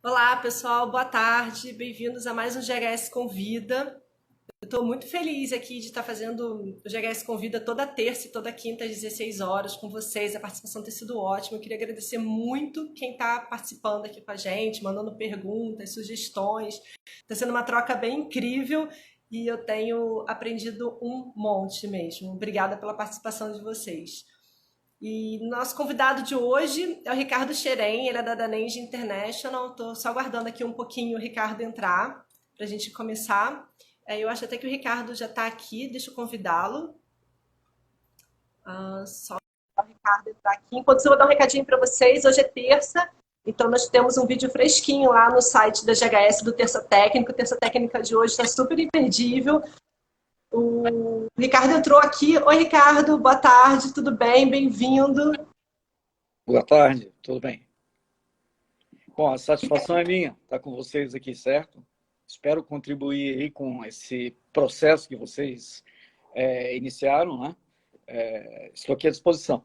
Olá, pessoal, boa tarde, bem-vindos a mais um GHS Convida. Eu estou muito feliz aqui de estar fazendo o GHS Convida toda terça e toda quinta às 16 horas com vocês. A participação tem sido ótima. Eu queria agradecer muito quem está participando aqui com a gente, mandando perguntas, sugestões. Está sendo uma troca bem incrível e eu tenho aprendido um monte mesmo. Obrigada pela participação de vocês. E nosso convidado de hoje é o Ricardo Xeren, ele é da Danenge International. Estou só aguardando aqui um pouquinho o Ricardo entrar para a gente começar. Eu acho até que o Ricardo já está aqui, deixa eu convidá-lo. Só o Ricardo entrar aqui. Enquanto isso, eu vou dar um recadinho para vocês. Hoje é terça, então nós temos um vídeo fresquinho lá no site da GHS do Terça Técnica. O Terça Técnica de hoje está super imperdível. O Ricardo entrou aqui. Oi, Ricardo, boa tarde, tudo bem? Bem-vindo. Boa tarde, tudo bem? Bom, a satisfação é minha estar com vocês aqui, certo? Espero contribuir aí com esse processo que vocês iniciaram, né? Estou aqui à disposição.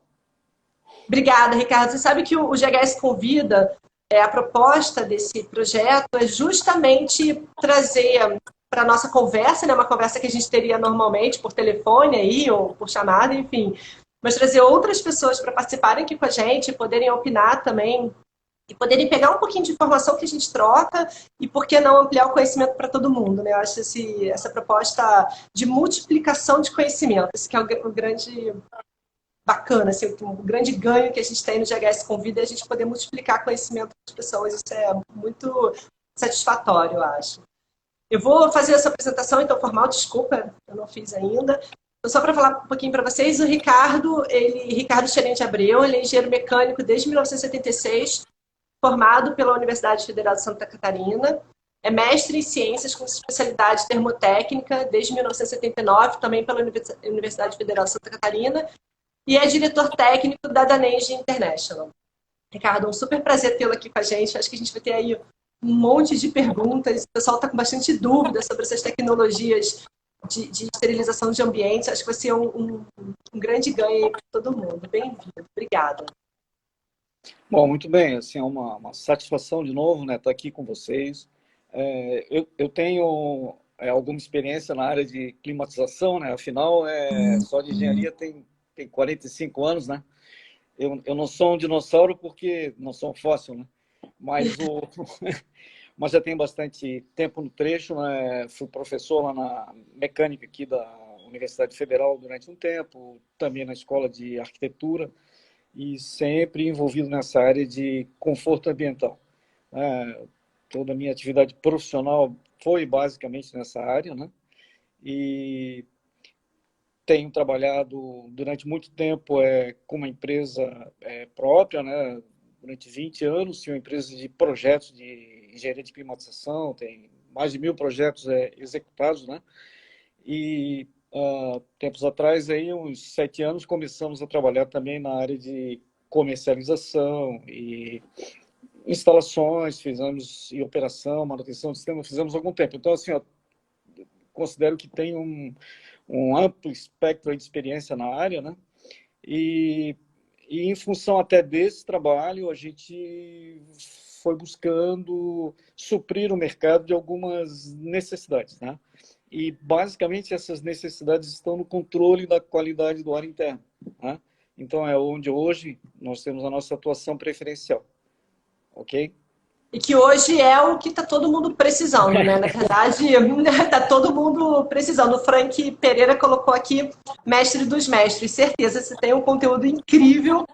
Obrigada, Ricardo. Você sabe que o GHS Convida, a proposta desse projeto é justamente trazer para a nossa conversa, né, uma conversa que a gente teria normalmente por telefone aí, ou por chamada, enfim, mas trazer outras pessoas para participarem aqui com a gente, poderem opinar também, e poderem pegar um pouquinho de informação que a gente troca e, por que não, ampliar o conhecimento para todo mundo, né? Eu acho essa proposta de multiplicação de conhecimento, esse que é o grande bacana, assim, o grande ganho que a gente tem no GHS Convida é a gente poder multiplicar conhecimento das pessoas. Isso é muito satisfatório, eu acho. Eu vou fazer essa apresentação, então, formal, desculpa, eu não fiz ainda. Então, só para falar um pouquinho para vocês, o Ricardo Xeren de Abreu, ele é engenheiro mecânico desde 1976, formado pela Universidade Federal de Santa Catarina, é mestre em ciências com especialidade termotécnica desde 1979, também pela Universidade Federal de Santa Catarina, e é diretor técnico da Danenge International. Ricardo, um super prazer tê-lo aqui com a gente. Acho que a gente vai ter aí um monte de perguntas. O pessoal está com bastante dúvida sobre essas tecnologias de esterilização de ambientes. Acho que vai ser um grande ganho para todo mundo. Bem-vindo. Obrigada. Bom, muito bem. Assim, é uma satisfação de novo, né, estar aqui com vocês. Eu tenho alguma experiência na área de climatização, né? Afinal, só de engenharia tem 45 anos, né? Eu não sou um dinossauro porque não sou um fóssil, né? Mas, mas já tem bastante tempo no trecho, né? Fui professor lá na mecânica aqui da Universidade Federal durante um tempo, também na escola de arquitetura e sempre envolvido nessa área de conforto ambiental. Toda a minha atividade profissional foi basicamente nessa área, né? E tenho trabalhado durante muito tempo com uma empresa própria, né? Durante 20 anos, tinha uma empresa de projetos de engenharia de climatização, tem mais de 1.000 projetos executados, né? E tempos atrás, aí, uns 7 anos, começamos a trabalhar também na área de comercialização e instalações, fizemos e operação, manutenção do sistema, fizemos há algum tempo. Então, assim, considero que tem um amplo espectro de experiência na área, né? E em função até desse trabalho, a gente foi buscando suprir o mercado de algumas necessidades, né? E, basicamente, essas necessidades estão no controle da qualidade do ar interno, né? Então, é onde hoje nós temos a nossa atuação preferencial, ok? E que hoje é o que está todo mundo precisando, né? Na verdade, está todo mundo precisando. O Frank Pereira colocou aqui mestre dos mestres. Certeza, você tem um conteúdo incrível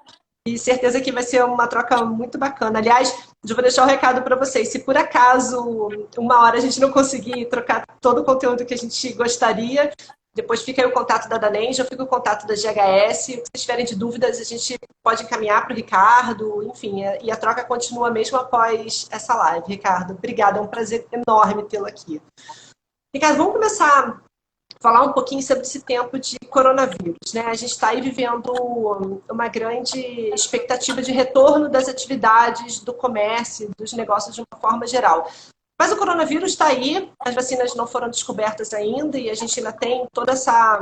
e certeza que vai ser uma troca muito bacana. Aliás, eu vou deixar um recado para vocês. Se por acaso uma hora a gente não conseguir trocar todo o conteúdo que a gente gostaria, depois fica aí o contato da Danenge, eu fico o contato da GHS. Se vocês tiverem de dúvidas, a gente pode encaminhar para o Ricardo. Enfim, e a troca continua mesmo após essa live. Ricardo, obrigada. É um prazer enorme tê-lo aqui. Ricardo, vamos começar a falar um pouquinho sobre esse tempo de coronavírus, né? A gente está aí vivendo uma grande expectativa de retorno das atividades do comércio, dos negócios de uma forma geral. Mas o coronavírus está aí, as vacinas não foram descobertas ainda e a gente ainda tem toda essa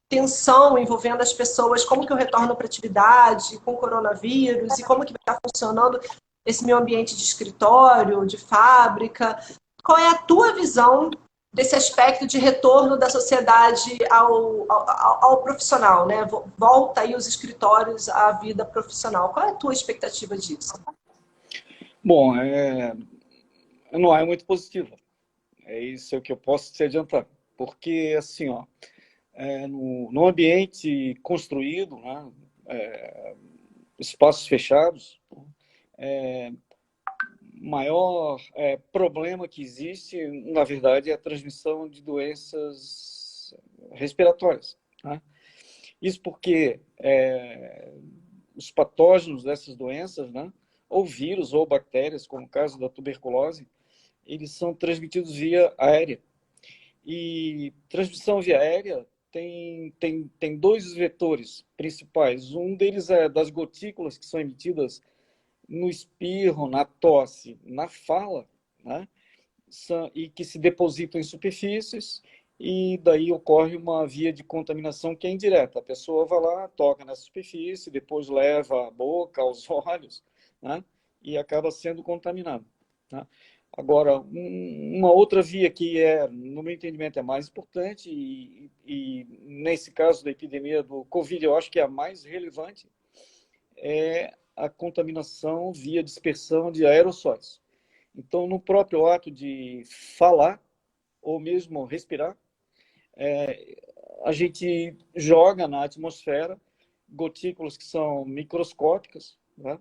tensão envolvendo as pessoas, como que eu retorno para a atividade com o coronavírus e como que vai estar funcionando. esse meu ambiente de escritório, de fábrica. Qual é a tua visão desse aspecto de retorno da sociedade ao profissional, né? Volta aí os escritórios à vida profissional. Qual é a tua expectativa disso? Bom, não é muito positiva. É isso que eu posso te adiantar. Porque, assim, ó, no ambiente construído, né, espaços fechados, maior problema que existe, na verdade, é a transmissão de doenças respiratórias. Né? Isso porque os patógenos dessas doenças, né, ou vírus ou bactérias, como o caso da tuberculose, eles são transmitidos via aérea. E transmissão via aérea tem dois vetores principais. Um deles é das gotículas que são emitidas no espirro, na tosse, na fala, né? E que se depositam em superfícies, e daí ocorre uma via de contaminação que é indireta. A pessoa vai lá, toca nessa superfície, depois leva à boca, aos olhos, né? E acaba sendo contaminado. Tá? Agora, uma outra via que no meu entendimento, é mais importante, e nesse caso da epidemia do Covid, eu acho que é a mais relevante, é a contaminação via dispersão de aerossóis. Então, no próprio ato de falar, ou mesmo respirar, a gente joga na atmosfera gotículas que são microscópicas, né,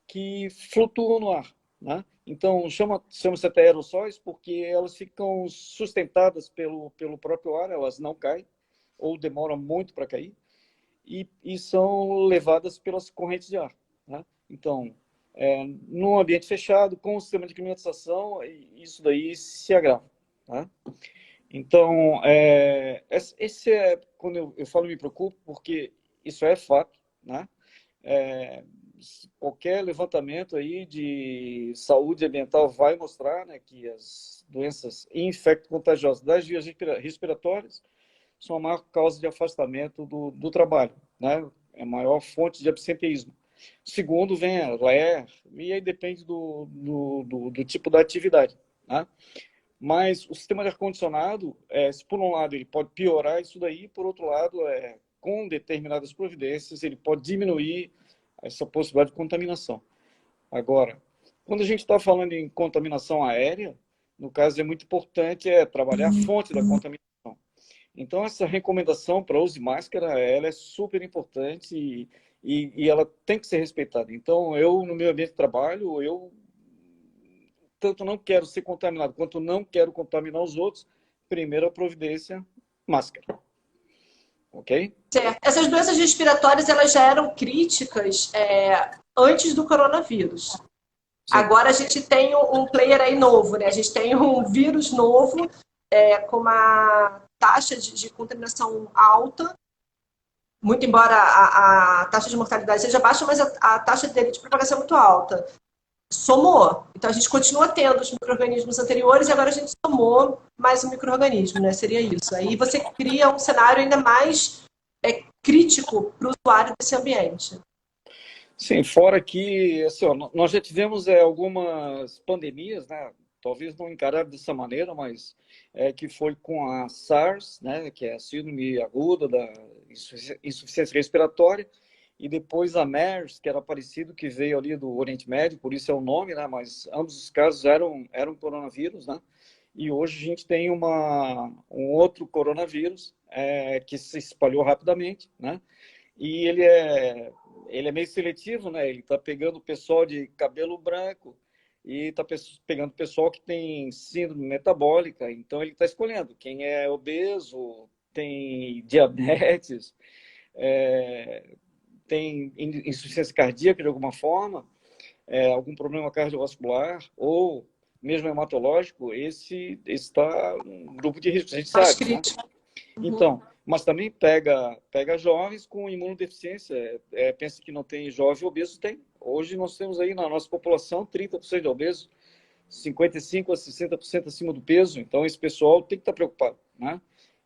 que flutuam no ar. Né? Então, chama-se até aerossóis porque elas ficam sustentadas pelo próprio ar, elas não caem, ou demoram muito para cair, e são levadas pelas correntes de ar. Né? Então, num ambiente fechado, com o sistema de climatização, isso daí se agrava. Tá? Então, esse quando eu falo me preocupo, porque isso é fato. Né? Qualquer levantamento aí de saúde ambiental vai mostrar, né, que as doenças infecto-contagiosas das vias respiratórias são a maior causa de afastamento do trabalho, né? É a maior fonte de absenteísmo. Segundo vem a LER, e aí depende do tipo da atividade. Né? Mas o sistema de ar-condicionado, se por um lado ele pode piorar isso daí, por outro lado, com determinadas providências, ele pode diminuir essa possibilidade de contaminação. Agora, quando a gente está falando em contaminação aérea, no caso é muito importante trabalhar a fonte da contaminação. Então, essa recomendação para uso de máscara, ela é super importante e ela tem que ser respeitada. Então, eu, no meu ambiente de trabalho, eu tanto não quero ser contaminado, quanto não quero contaminar os outros, primeira providência, máscara. Ok? Certo. Essas doenças respiratórias, elas já eram críticas antes do coronavírus. Sim. Agora a gente tem um player aí novo, né? A gente tem um vírus novo com uma taxa de contaminação alta, muito embora a taxa de mortalidade seja baixa, mas a taxa dele de propagação é muito alta. Somou. Então a gente continua tendo os micro-organismos anteriores e agora a gente somou mais um micro-organismo, né? Seria isso. Aí você cria um cenário ainda mais crítico para o usuário desse ambiente. Sim, fora que assim, ó, nós já tivemos algumas pandemias, né? Talvez não encarado dessa maneira, mas que foi com a SARS, né? Que é a síndrome aguda da insuficiência respiratória, e depois a MERS, que era parecido, que veio ali do Oriente Médio, por isso é o nome, né? Mas ambos os casos eram coronavírus, né? E hoje a gente tem um outro coronavírus que se espalhou rapidamente, né? E ele é meio seletivo, né? Ele está pegando o pessoal de cabelo branco e está pegando o pessoal que tem síndrome metabólica. Então, ele está escolhendo quem é obeso, tem diabetes, tem insuficiência cardíaca de alguma forma, algum problema cardiovascular ou mesmo hematológico, esse está um grupo de risco, a gente sabe, né? Então, mas também pega jovens com imunodeficiência. Pensa que não tem jovem obeso, tem. Hoje nós temos aí na nossa população 30% de obesos, 55% a 60% acima do peso. Então, esse pessoal tem que estar preocupado, né?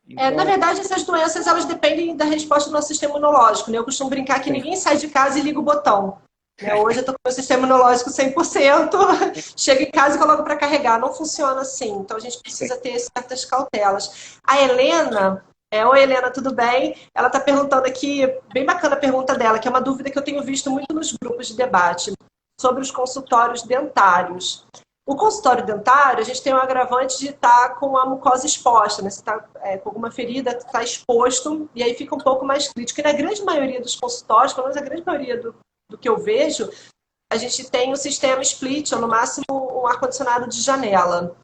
Então... na verdade, essas doenças elas dependem da resposta do nosso sistema imunológico, né? Eu costumo brincar que ninguém sai de casa e liga o botão. Né? Hoje eu estou com o meu sistema imunológico 100%, chego em casa e coloco para carregar. Não funciona assim. Então a gente precisa ter certas cautelas. A Helena, oi Helena, tudo bem? Ela está perguntando aqui, bem bacana a pergunta dela, que é uma dúvida que eu tenho visto muito nos grupos de debate, sobre os consultórios dentários. O consultório dentário, a gente tem um agravante de estar com a mucosa exposta, né? Você está com alguma ferida, está exposto, e aí fica um pouco mais crítico. E na grande maioria dos consultórios, pelo menos a grande maioria do que eu vejo, a gente tem o sistema split, ou no máximo um ar-condicionado de janela.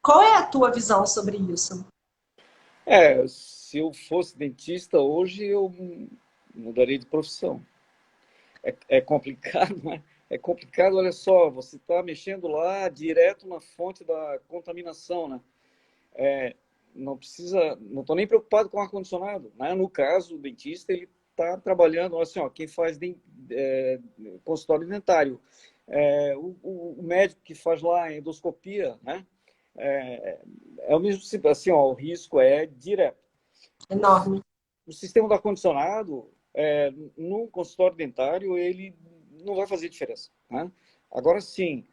Qual é a tua visão sobre isso? Se eu fosse dentista hoje, eu mudaria de profissão. É complicado, né? É complicado, olha só, você está mexendo lá direto na fonte da contaminação, né? Não precisa, não estou nem preocupado com o ar-condicionado, né? No caso, o dentista, ele está trabalhando, assim, ó, quem faz consultório dentário, o médico que faz lá a endoscopia, né? É o mesmo, assim, ó, o risco é direto. Enorme. O sistema do ar-condicionado, no consultório dentário, ele não vai fazer diferença, né? Agora sim,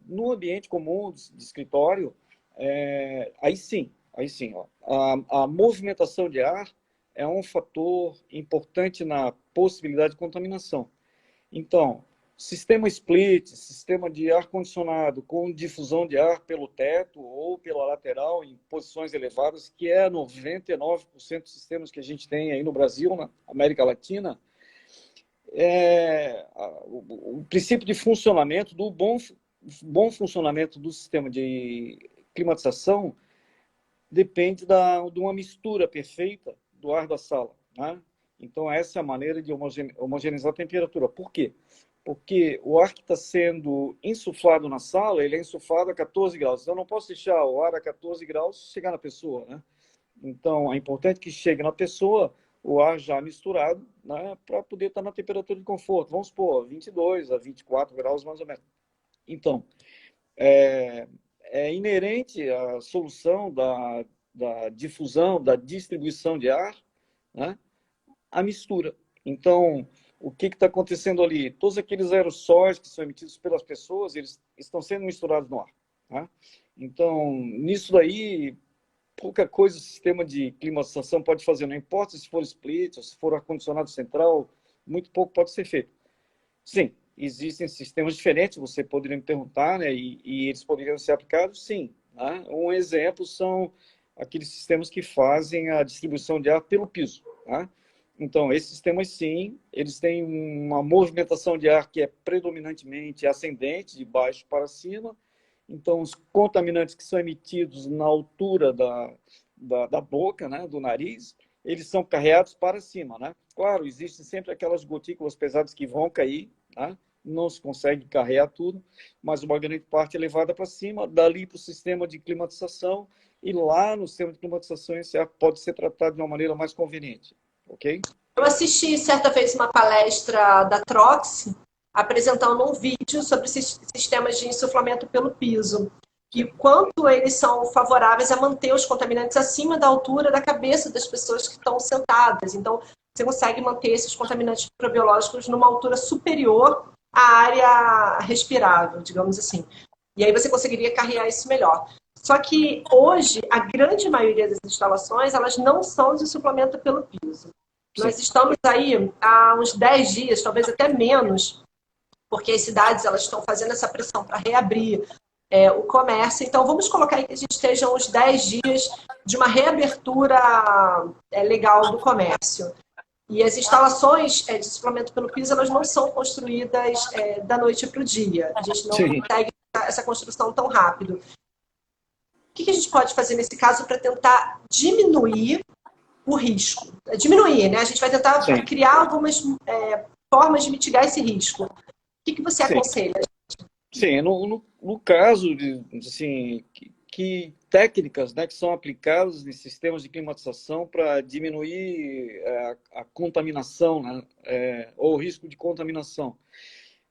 no ambiente comum de escritório, aí sim, ó, a movimentação de ar é um fator importante na possibilidade de contaminação. Então, sistema split, sistema de ar-condicionado com difusão de ar pelo teto ou pela lateral em posições elevadas, que é 99% dos sistemas que a gente tem aí no Brasil, na América Latina, o princípio de funcionamento, do bom funcionamento do sistema de climatização depende de uma mistura perfeita do ar da sala, né? Então, essa é a maneira de homogeneizar a temperatura. Por quê? Porque o ar que está sendo insuflado na sala, ele é insuflado a 14 graus. Então, eu não posso deixar o ar a 14 graus chegar na pessoa, né? Então, é importante que chegue na pessoa o ar já misturado, né, para poder estar na temperatura de conforto. Vamos supor, 22 a 24 graus, mais ou menos. Então, é inerente à solução da difusão, da distribuição de ar, né, a mistura. Então, o que está acontecendo ali? Todos aqueles aerossóis que são emitidos pelas pessoas, eles estão sendo misturados no ar. Né? Então, nisso daí, pouca coisa o sistema de climatização pode fazer. Não importa se for split ou se for ar-condicionado central, muito pouco pode ser feito. Sim, existem sistemas diferentes, você poderia me perguntar, né? E eles poderiam ser aplicados, sim. Né? Um exemplo são aqueles sistemas que fazem a distribuição de ar pelo piso. Né? Então, esses sistemas, sim, eles têm uma movimentação de ar que é predominantemente ascendente, de baixo para cima. Então, os contaminantes que são emitidos na altura da boca, né, do nariz, eles são carreados para cima, né? Claro, existem sempre aquelas gotículas pesadas que vão cair, né? Não se consegue carregar tudo, mas uma grande parte é levada para cima, dali para o sistema de climatização, e lá no sistema de climatização esse ar pode ser tratado de uma maneira mais conveniente, ok? Eu assisti certa vez uma palestra da Trox apresentando um vídeo sobre sistemas de insuflamento pelo piso e quanto eles são favoráveis a manter os contaminantes acima da altura da cabeça das pessoas que estão sentadas. Então, você consegue manter esses contaminantes microbiológicos numa altura superior à área respirável, digamos assim. E aí você conseguiria carregar isso melhor. Só que hoje, a grande maioria das instalações, elas não são de suplemento pelo piso. Sim. Nós estamos aí há uns 10 dias, talvez até menos, porque as cidades elas estão fazendo essa pressão para reabrir o comércio. Então, vamos colocar aí que a gente esteja uns 10 dias de uma reabertura legal do comércio. E as instalações de suplemento pelo piso, elas não são construídas da noite para o dia. A gente não Sim. consegue essa construção tão rápido. O que a gente pode fazer nesse caso para tentar diminuir o risco? Diminuir, né? A gente vai tentar Sim. criar algumas formas de mitigar esse risco. O que você Sim. aconselha? Sim, no caso de assim, que técnicas, né, que são aplicadas em sistemas de climatização para diminuir a contaminação, né, ou o risco de contaminação.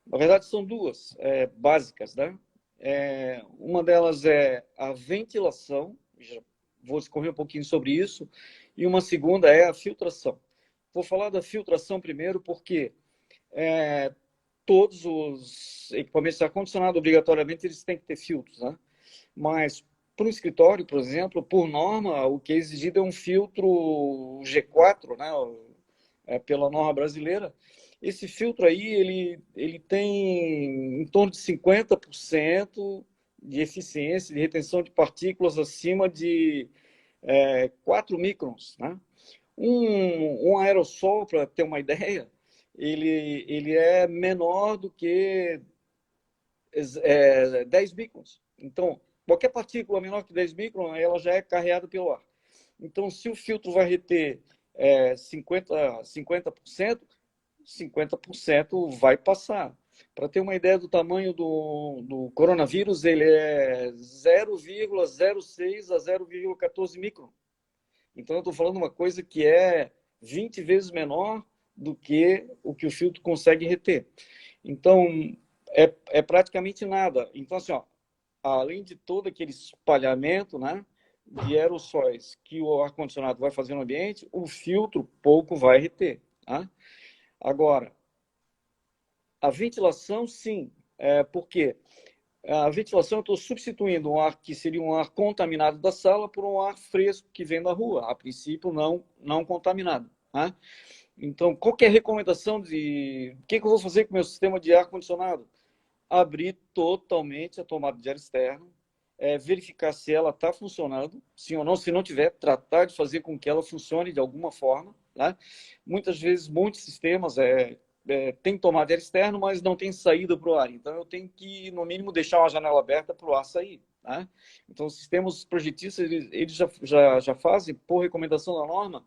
Na verdade, são duas básicas. Né? Uma delas é a ventilação, já vou discorrer um pouquinho sobre isso, e uma segunda é a filtração. Vou falar da filtração primeiro porque todos os equipamentos de ar-condicionado, obrigatoriamente, eles têm que ter filtros, né? Mas para um escritório, por exemplo, por norma, o que é exigido é um filtro G4, né? Pela norma brasileira. Esse filtro aí, ele tem em torno de 50% de eficiência de retenção de partículas acima de 4 microns, né? Um aerossol, para ter uma ideia, ele é menor do que 10 microns. Então, qualquer partícula menor que 10 microns, ela já é carreada pelo ar. Então, se o filtro vai reter 50%, 50% vai passar. Para ter uma ideia do tamanho do coronavírus, ele é 0,06 a 0,14 micron. Então, eu estou falando uma coisa que é 20 vezes menor do que o filtro consegue reter. Então, é praticamente nada. Então, assim, ó, além de todo aquele espalhamento, né, de aerossóis que o ar-condicionado vai fazer no ambiente, o filtro pouco vai reter. Tá? Agora, a ventilação, sim. Por quê? A ventilação, eu estou substituindo um ar que seria um ar contaminado da sala por um ar fresco que vem da rua, a princípio não contaminado. Tá? Então, qual que é a recomendação de... O que eu vou fazer com o meu sistema de ar-condicionado? Abrir totalmente a tomada de ar externo, verificar se ela está funcionando, sim ou não. Se não tiver, tratar de fazer com que ela funcione de alguma forma. Tá? Muitas vezes, muitos sistemas tem tomada de ar externo, mas não tem saída para o ar. Então, eu tenho que, no mínimo, deixar uma janela aberta para o ar sair. Tá? Então, os sistemas projetistas, eles já fazem, por recomendação da norma,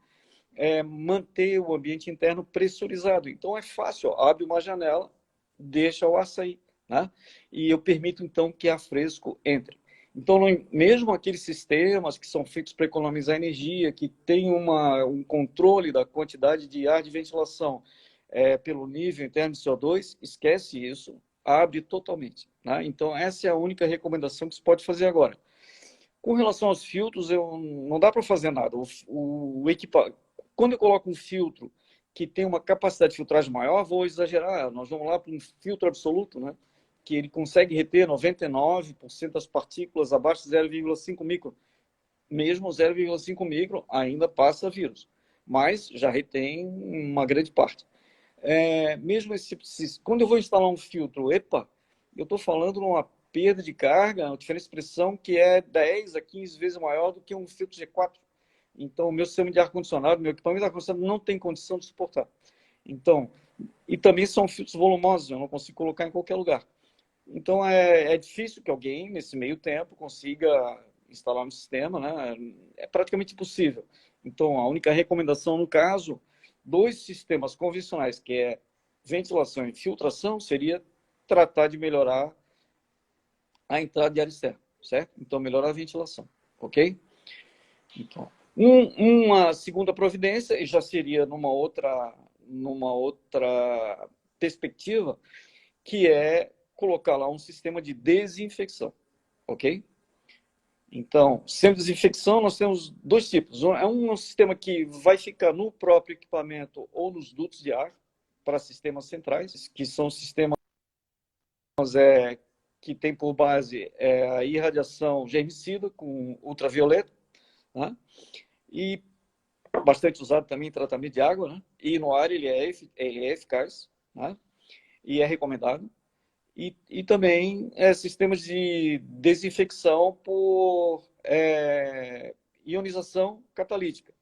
manter o ambiente interno pressurizado. Então, é fácil. Ó, abre uma janela, deixa o ar sair. Né? E eu permito, então, que ar fresco entre. Então, mesmo aqueles sistemas que são feitos para economizar energia, que tem um controle da quantidade de ar de ventilação pelo nível interno de CO2, esquece isso, abre totalmente. Né? Então, essa é a única recomendação que se pode fazer agora. Com relação aos filtros, não dá para fazer nada. Quando eu coloco um filtro que tem uma capacidade de filtragem maior, vou exagerar, nós vamos lá para um filtro absoluto, né? Que ele consegue reter 99% das partículas abaixo de 0,5 micron. Mesmo 0,5 micron ainda passa vírus, mas já retém uma grande parte. Mesmo quando eu vou instalar um filtro EPA, eu estou falando numa perda de carga, uma diferença de pressão que é 10 a 15 vezes maior do que um filtro G4. Então, o meu sistema de ar-condicionado, meu equipamento de ar-condicionado não tem condição de suportar. Então, e também são filtros volumosos, eu não consigo colocar em qualquer lugar. Então, é difícil que alguém, nesse meio tempo, consiga instalar um sistema, né? É praticamente impossível. Então, a única recomendação, no caso, dos sistemas convencionais, que é ventilação e filtração, seria tratar de melhorar a entrada de ar externo, certo? Então, melhorar a ventilação, ok? Então, uma segunda providência, e já seria numa outra perspectiva, que é colocar lá um sistema de desinfecção, ok? Então, sistema de desinfecção, nós temos dois tipos. Um sistema que vai ficar no próprio equipamento ou nos dutos de ar, para sistemas centrais, que são sistemas que têm por base a irradiação germicida com ultravioleta, né? E bastante usado também em tratamento de água, né? E no ar ele é eficaz, né? E é recomendado. E também sistemas de desinfecção por ionização catalítica,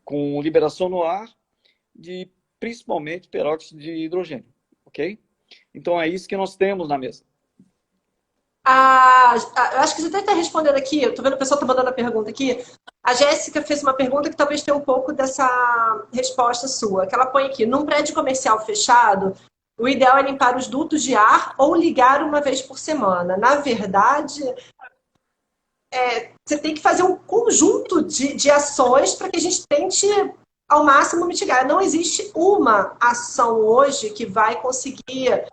com liberação no ar de principalmente peróxido de hidrogênio, ok? Então é isso que nós temos na mesa. Eu acho que você até está respondendo aqui, eu estou vendo o pessoal está mandando a pergunta aqui. A Jéssica fez uma pergunta que talvez tenha um pouco dessa resposta sua, que ela põe aqui: num prédio comercial fechado, o ideal é limpar os dutos de ar ou ligar uma vez por semana. Na verdade, você tem que fazer um conjunto de ações para que a gente tente, ao máximo, mitigar. Não existe uma ação hoje que vai conseguir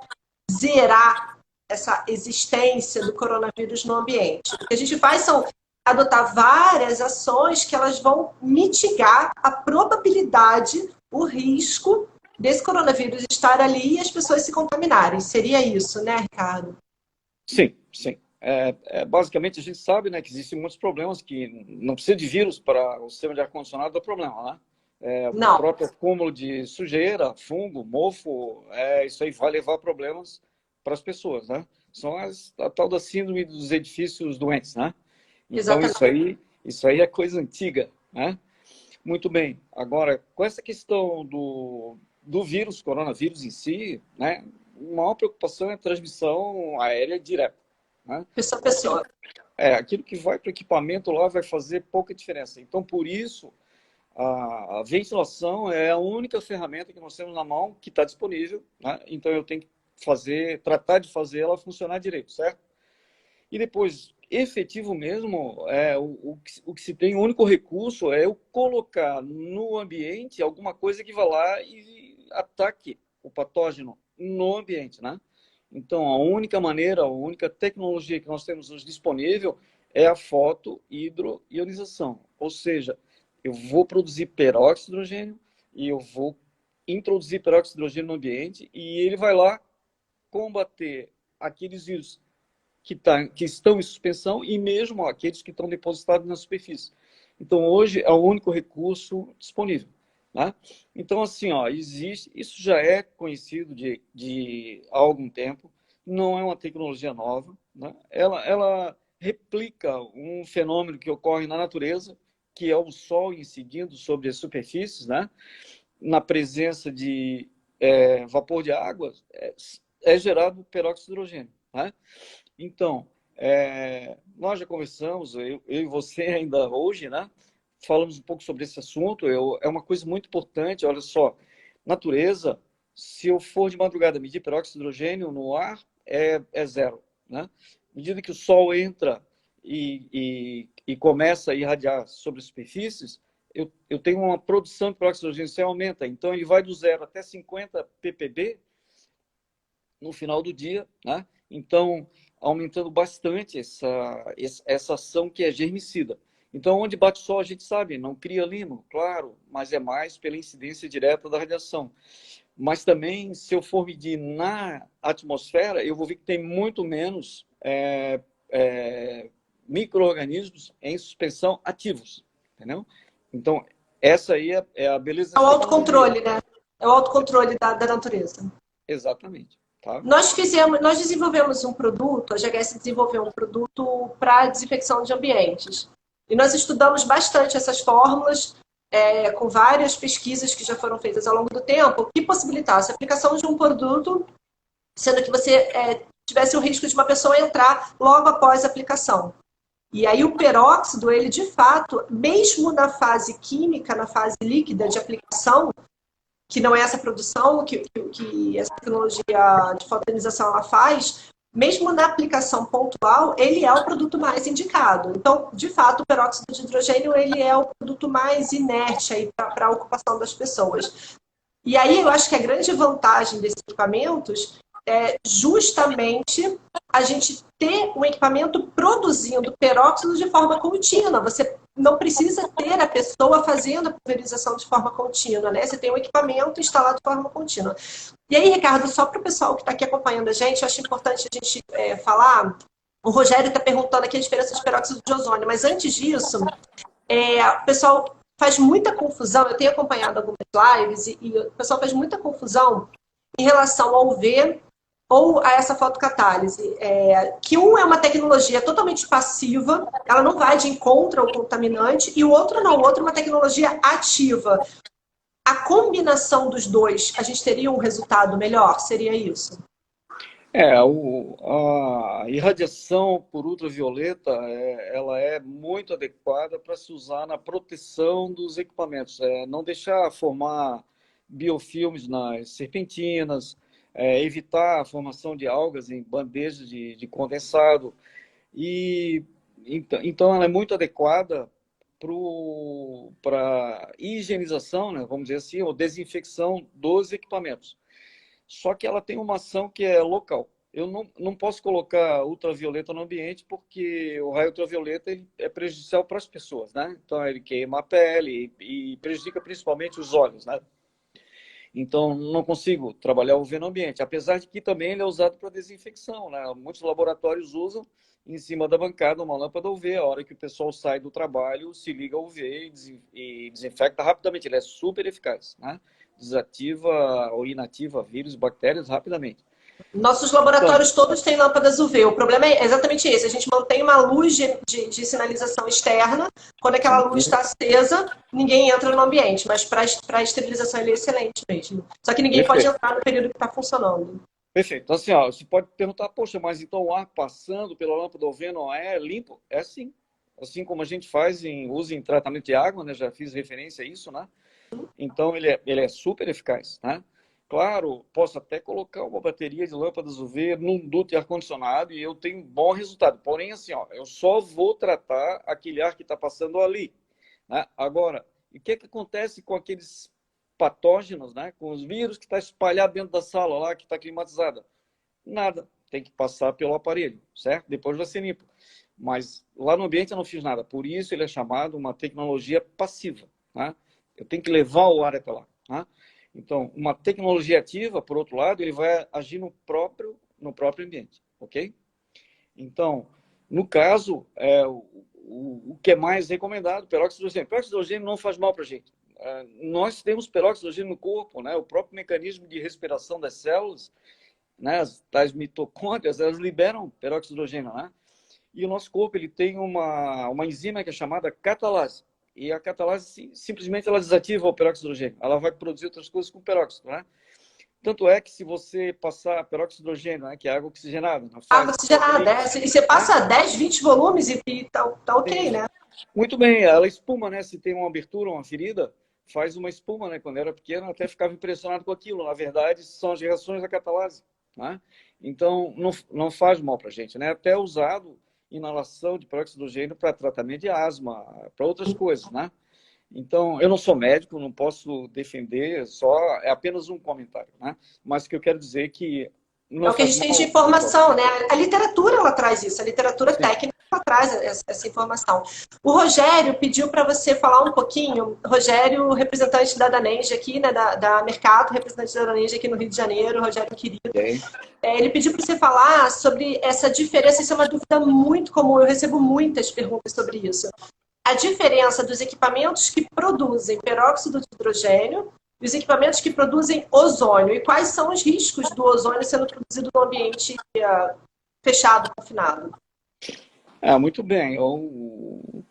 zerar essa existência do coronavírus no ambiente. O que a gente faz são adotar várias ações que elas vão mitigar a probabilidade, o risco desse coronavírus estar ali e as pessoas se contaminarem. Seria isso, né, Ricardo? Sim, sim. Basicamente, a gente sabe, né, que existem muitos problemas que não precisa de vírus para o sistema de ar-condicionado dar problema, né? O Não, próprio acúmulo de sujeira, fungo, mofo, isso aí vai levar problemas para as pessoas, né? São a tal da síndrome dos edifícios doentes, né? Então, exatamente. isso aí é coisa antiga, né? Muito bem. Agora, com essa questão do vírus, coronavírus em si, né? A maior preocupação é a transmissão aérea direta, né? Pessoa a Aquilo, pessoa. aquilo que vai para o equipamento lá vai fazer pouca diferença. Então, por isso, a ventilação é a única ferramenta que nós temos na mão que está disponível, né? Então, eu tenho que tratar de fazer ela funcionar direito, certo? E depois, efetivo mesmo, o que se tem, o único recurso é eu colocar no ambiente alguma coisa que vá lá e ataque o patógeno no ambiente, né? Então, a única maneira, a única tecnologia que nós temos hoje disponível é a fotohidroionização. Ou seja, eu vou produzir peróxido de hidrogênio e eu vou introduzir peróxido de hidrogênio no ambiente e ele vai lá combater aqueles vírus que estão em suspensão e mesmo aqueles que estão depositados na superfície. Então, hoje é o único recurso disponível, né? Então, assim, ó, existe, isso já é conhecido de há algum tempo, não é uma tecnologia nova, né? Ela replica um fenômeno que ocorre na natureza, que é o Sol incidindo sobre as superfícies, né? Na presença de vapor de água, é gerado peróxido de hidrogênio, né? Então, nós já conversamos, eu e você ainda hoje, né? Falamos um pouco sobre esse assunto. É uma coisa muito importante. Olha só, natureza, se eu for de madrugada medir peróxido de hidrogênio no ar, é zero, né? À medida que o Sol entra e começa a irradiar sobre as superfícies, eu tenho uma produção de peróxido de hidrogênio, isso aumenta. Então, ele vai do zero até 50 ppb no final do dia, né? Então, aumentando bastante essa ação que é germicida. Então, onde bate sol, a gente sabe, não cria limo, claro, mas é mais pela incidência direta da radiação. Mas também, se eu for medir na atmosfera, eu vou ver que tem muito menos micro-organismos em suspensão ativos, entendeu? Então, essa aí é a beleza É o dessa tecnologia. autocontrole, né? É o autocontrole da natureza. Exatamente, tá? Nós desenvolvemos um produto, a GHS desenvolveu um produto para desinfecção de ambientes. E nós estudamos bastante essas fórmulas, com várias pesquisas que já foram feitas ao longo do tempo, que possibilitasse a aplicação de um produto, sendo que você tivesse o risco de uma pessoa entrar logo após a aplicação. E aí o peróxido, ele de fato, mesmo na fase química, na fase líquida de aplicação, que não é essa produção que essa tecnologia de fotoionização ela faz, mesmo na aplicação pontual, ele é o produto mais indicado. Então, de fato, o peróxido de hidrogênio ele é o produto mais inerte para a ocupação das pessoas. E aí eu acho que a grande vantagem desses equipamentos é justamente a gente ter um equipamento produzindo peróxido de forma contínua. Você não precisa ter a pessoa fazendo a pulverização de forma contínua, né? Você tem um equipamento instalado de forma contínua. E aí, Ricardo, só para o pessoal que está aqui acompanhando a gente, eu acho importante a gente falar. O Rogério está perguntando aqui a diferença de peróxido de ozônio, mas antes disso, o pessoal faz muita confusão. Eu tenho acompanhado algumas lives e o pessoal faz muita confusão em relação ao UV ou a essa fotocatálise. Que um é uma tecnologia totalmente passiva, ela não vai de encontro ao contaminante, e o outro não, o outro é uma tecnologia ativa. A combinação dos dois, a gente teria um resultado melhor? Seria isso? A irradiação por ultravioleta, ela é muito adequada para se usar na proteção dos equipamentos. Não deixar formar biofilmes nas serpentinas, evitar a formação de algas em bandejas de condensado. E então ela é muito adequada para higienização, né, vamos dizer assim, ou desinfecção dos equipamentos. Só que ela tem uma ação que é local. Eu não posso colocar ultravioleta no ambiente porque o raio ultravioleta ele é prejudicial para as pessoas, né? Então ele queima a pele e prejudica principalmente os olhos, né? Então, não consigo trabalhar o UV no ambiente, apesar de que também ele é usado para desinfecção, né? Muitos laboratórios usam em cima da bancada uma lâmpada UV, a hora que o pessoal sai do trabalho, se liga ao UV e desinfecta rapidamente. Ele é super eficaz, né? Desativa ou inativa vírus, bactérias rapidamente. Nossos Então, laboratórios todos têm lâmpadas UV. O problema é exatamente esse. A gente mantém uma luz de sinalização externa. Quando aquela luz está acesa, ninguém entra no ambiente. Mas para a esterilização ele é excelente mesmo. Só que ninguém pode perfeito. entrar no período que está funcionando. Perfeito. Então, assim, ó, você pode perguntar, poxa, mas então o ar passando pela lâmpada UV não é limpo? É sim. Assim como a gente faz usa em tratamento de água, né? Já fiz referência a isso, né? Então, ele é super eficaz, né? Claro, posso até colocar uma bateria de lâmpadas UV num duto de ar-condicionado e eu tenho um bom resultado. Porém, assim, ó, eu só vou tratar aquele ar que está passando ali, né? Agora, o que acontece com aqueles patógenos, né? Com os vírus que está espalhado dentro da sala lá, que está climatizada? Nada. Tem que passar pelo aparelho, certo? Depois vai ser limpo. Mas lá no ambiente eu não fiz nada. Por isso ele é chamado uma tecnologia passiva, né? Eu tenho que levar o ar até lá, né? Então, uma tecnologia ativa, por outro lado, ele vai agir no próprio ambiente, ok? Então, no caso, o que é mais recomendado, peróxido de hidrogênio. Peróxido de hidrogênio não faz mal para a gente. Nós temos peróxido de hidrogênio no corpo, né? O próprio mecanismo de respiração das células, né? As tais mitocôndrias, elas liberam peróxido de hidrogênio, né? E o nosso corpo ele tem uma enzima que é chamada catalase. E a catalase simplesmente ela desativa o peróxido de hidrogênio. Ela vai produzir outras coisas com peróxido, né? Tanto é que se você passar peróxido de hidrogênio, né, que é água oxigenada, na Água fase de oxigenada, solvente, é. E você né? passa 10, 20 volumes e tá ok, Sim. né? Muito bem, ela espuma, né? Se tem uma abertura, uma ferida, faz uma espuma, né? Quando eu era pequeno, eu até ficava impressionado com aquilo. Na verdade, são as reações da catalase, né? Então, não faz mal para a gente, né? Até usado inalação de peróxido de hidrogênio para tratamento de asma, para outras coisas, né? Então, eu não sou médico, não posso defender, é apenas um comentário, né? Mas o que eu quero dizer é que É não o que a faz gente tem de mal, pessoal. informação, né? A literatura ela traz isso, a literatura Sim, técnica ela traz essa informação. O Rogério pediu para você falar um pouquinho, Rogério, representante da Daneja aqui, né, da Mercado, representante da Daneja aqui no Rio de Janeiro, Rogério querido. ok. Ele pediu para você falar sobre essa diferença, isso é uma dúvida muito comum, eu recebo muitas perguntas sobre isso. A diferença dos equipamentos que produzem peróxido de hidrogênio e os equipamentos que produzem ozônio. E quais são os riscos do ozônio sendo produzido no ambiente fechado, confinado? Muito bem. O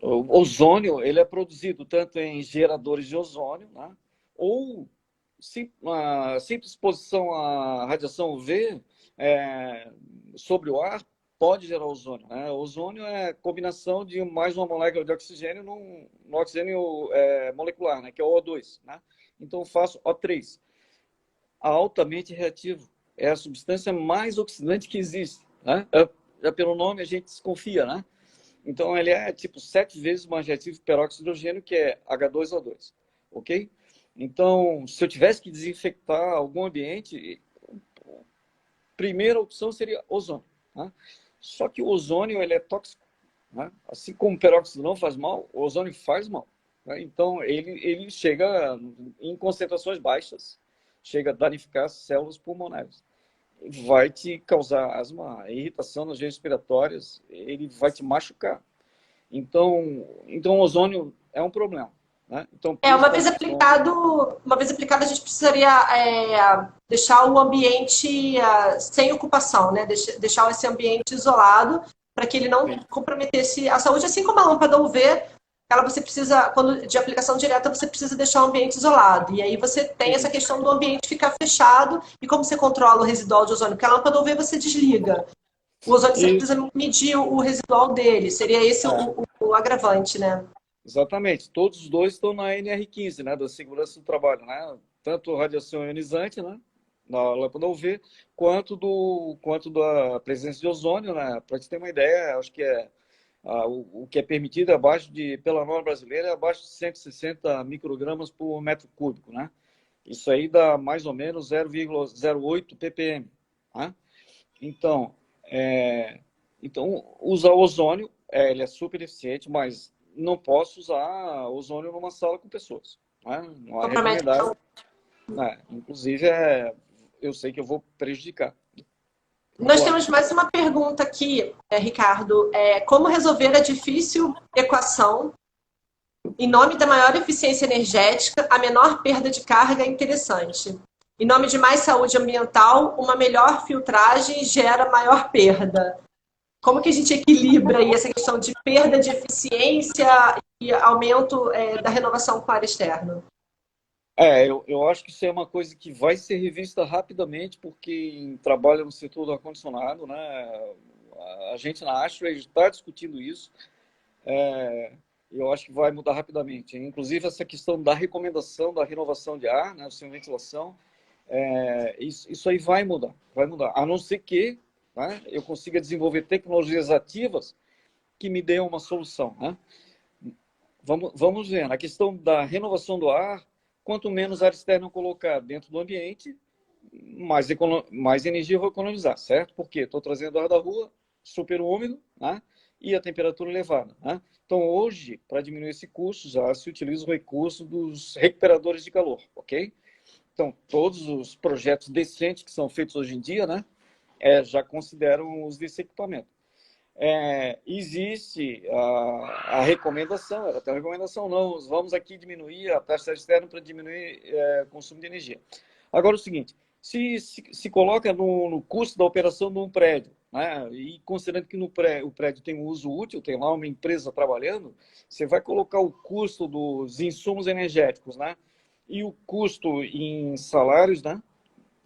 ozônio ele é produzido tanto em geradores de ozônio, né? Ou uma simples exposição à radiação UV sobre o ar pode gerar ozônio, né? O ozônio é a combinação de mais uma molécula de oxigênio no oxigênio molecular, né? Que é o O2, né? Então eu faço O3, altamente reativo. É a substância mais oxidante que existe, né? Já pelo nome a gente desconfia, né? Então, ele é tipo 7 vezes mais reativo que peróxido de hidrogênio, que é H2O2, ok? Então, se eu tivesse que desinfectar algum ambiente, a primeira opção seria ozônio, né? Só que o ozônio, ele é tóxico, né? Assim como o peróxido não faz mal, o ozônio faz mal, né? Então, ele chega em concentrações baixas, chega a danificar as células pulmonares. Vai te causar asma, irritação nas vias respiratórias, ele vai te machucar. Então o ozônio é um problema, né? Então, principalmente Uma vez aplicado, a gente precisaria deixar o ambiente sem ocupação, né? Deixar esse ambiente isolado para que ele não comprometesse a saúde, assim como a lâmpada UV, ela você precisa, quando de aplicação direta, você precisa deixar o ambiente isolado. E aí você tem essa questão do ambiente ficar fechado e como você controla o residual de ozônio, porque a lâmpada UV você desliga. O ozônio você isso, precisa medir o residual dele. Seria esse o agravante, né? exatamente. Todos os dois estão na NR15, né, da segurança do trabalho, né? Tanto radiação ionizante, né, na lâmpada UV, quanto da presença de ozônio, né? Para te ter uma ideia, acho que o que é permitido pela norma brasileira é abaixo de 160 microgramas por metro cúbico, né? Isso aí dá mais ou menos 0,08 ppm, né? Então, usar o ozônio, ele é super eficiente, mas não posso usar ozônio numa sala com pessoas, né? Não há recomendado. Inclusive, eu sei que eu vou prejudicar. Nós temos mais uma pergunta aqui, Ricardo. Como resolver a difícil equação em nome da maior eficiência energética, a menor perda de carga é interessante. Em nome de mais saúde ambiental, uma melhor filtragem gera maior perda. Como que a gente equilibra aí essa questão de perda de eficiência e aumento da renovação com o ar externo? Eu acho que isso é uma coisa que vai ser revista rapidamente, porque quem trabalha no setor do ar-condicionado, né, a gente na Ashray está discutindo isso. Eu acho que vai mudar rapidamente. Inclusive, essa questão da recomendação da renovação de ar, né, sem ventilação, isso aí vai mudar. A não ser que, né, eu consiga desenvolver tecnologias ativas que me dêem uma solução. Né? Vamos ver. Na questão da renovação do ar, quanto menos ar externo eu colocar dentro do ambiente, mais energia eu vou economizar, certo? Porque estou trazendo ar da rua, super úmido, né? E a temperatura elevada. Né? Então, hoje, para diminuir esse custo, já se utiliza o recurso dos recuperadores de calor, ok? Então, todos os projetos decentes que são feitos hoje em dia, né, já consideram os desse equipamento. Existe a recomendação, ela tem uma recomendação, não, vamos aqui diminuir a taxa externa para diminuir o consumo de energia. Agora, o seguinte, se coloca no custo da operação de um prédio, né, e considerando que o prédio tem um uso útil, tem lá uma empresa trabalhando, você vai colocar o custo dos insumos energéticos, né, e o custo em salários, né,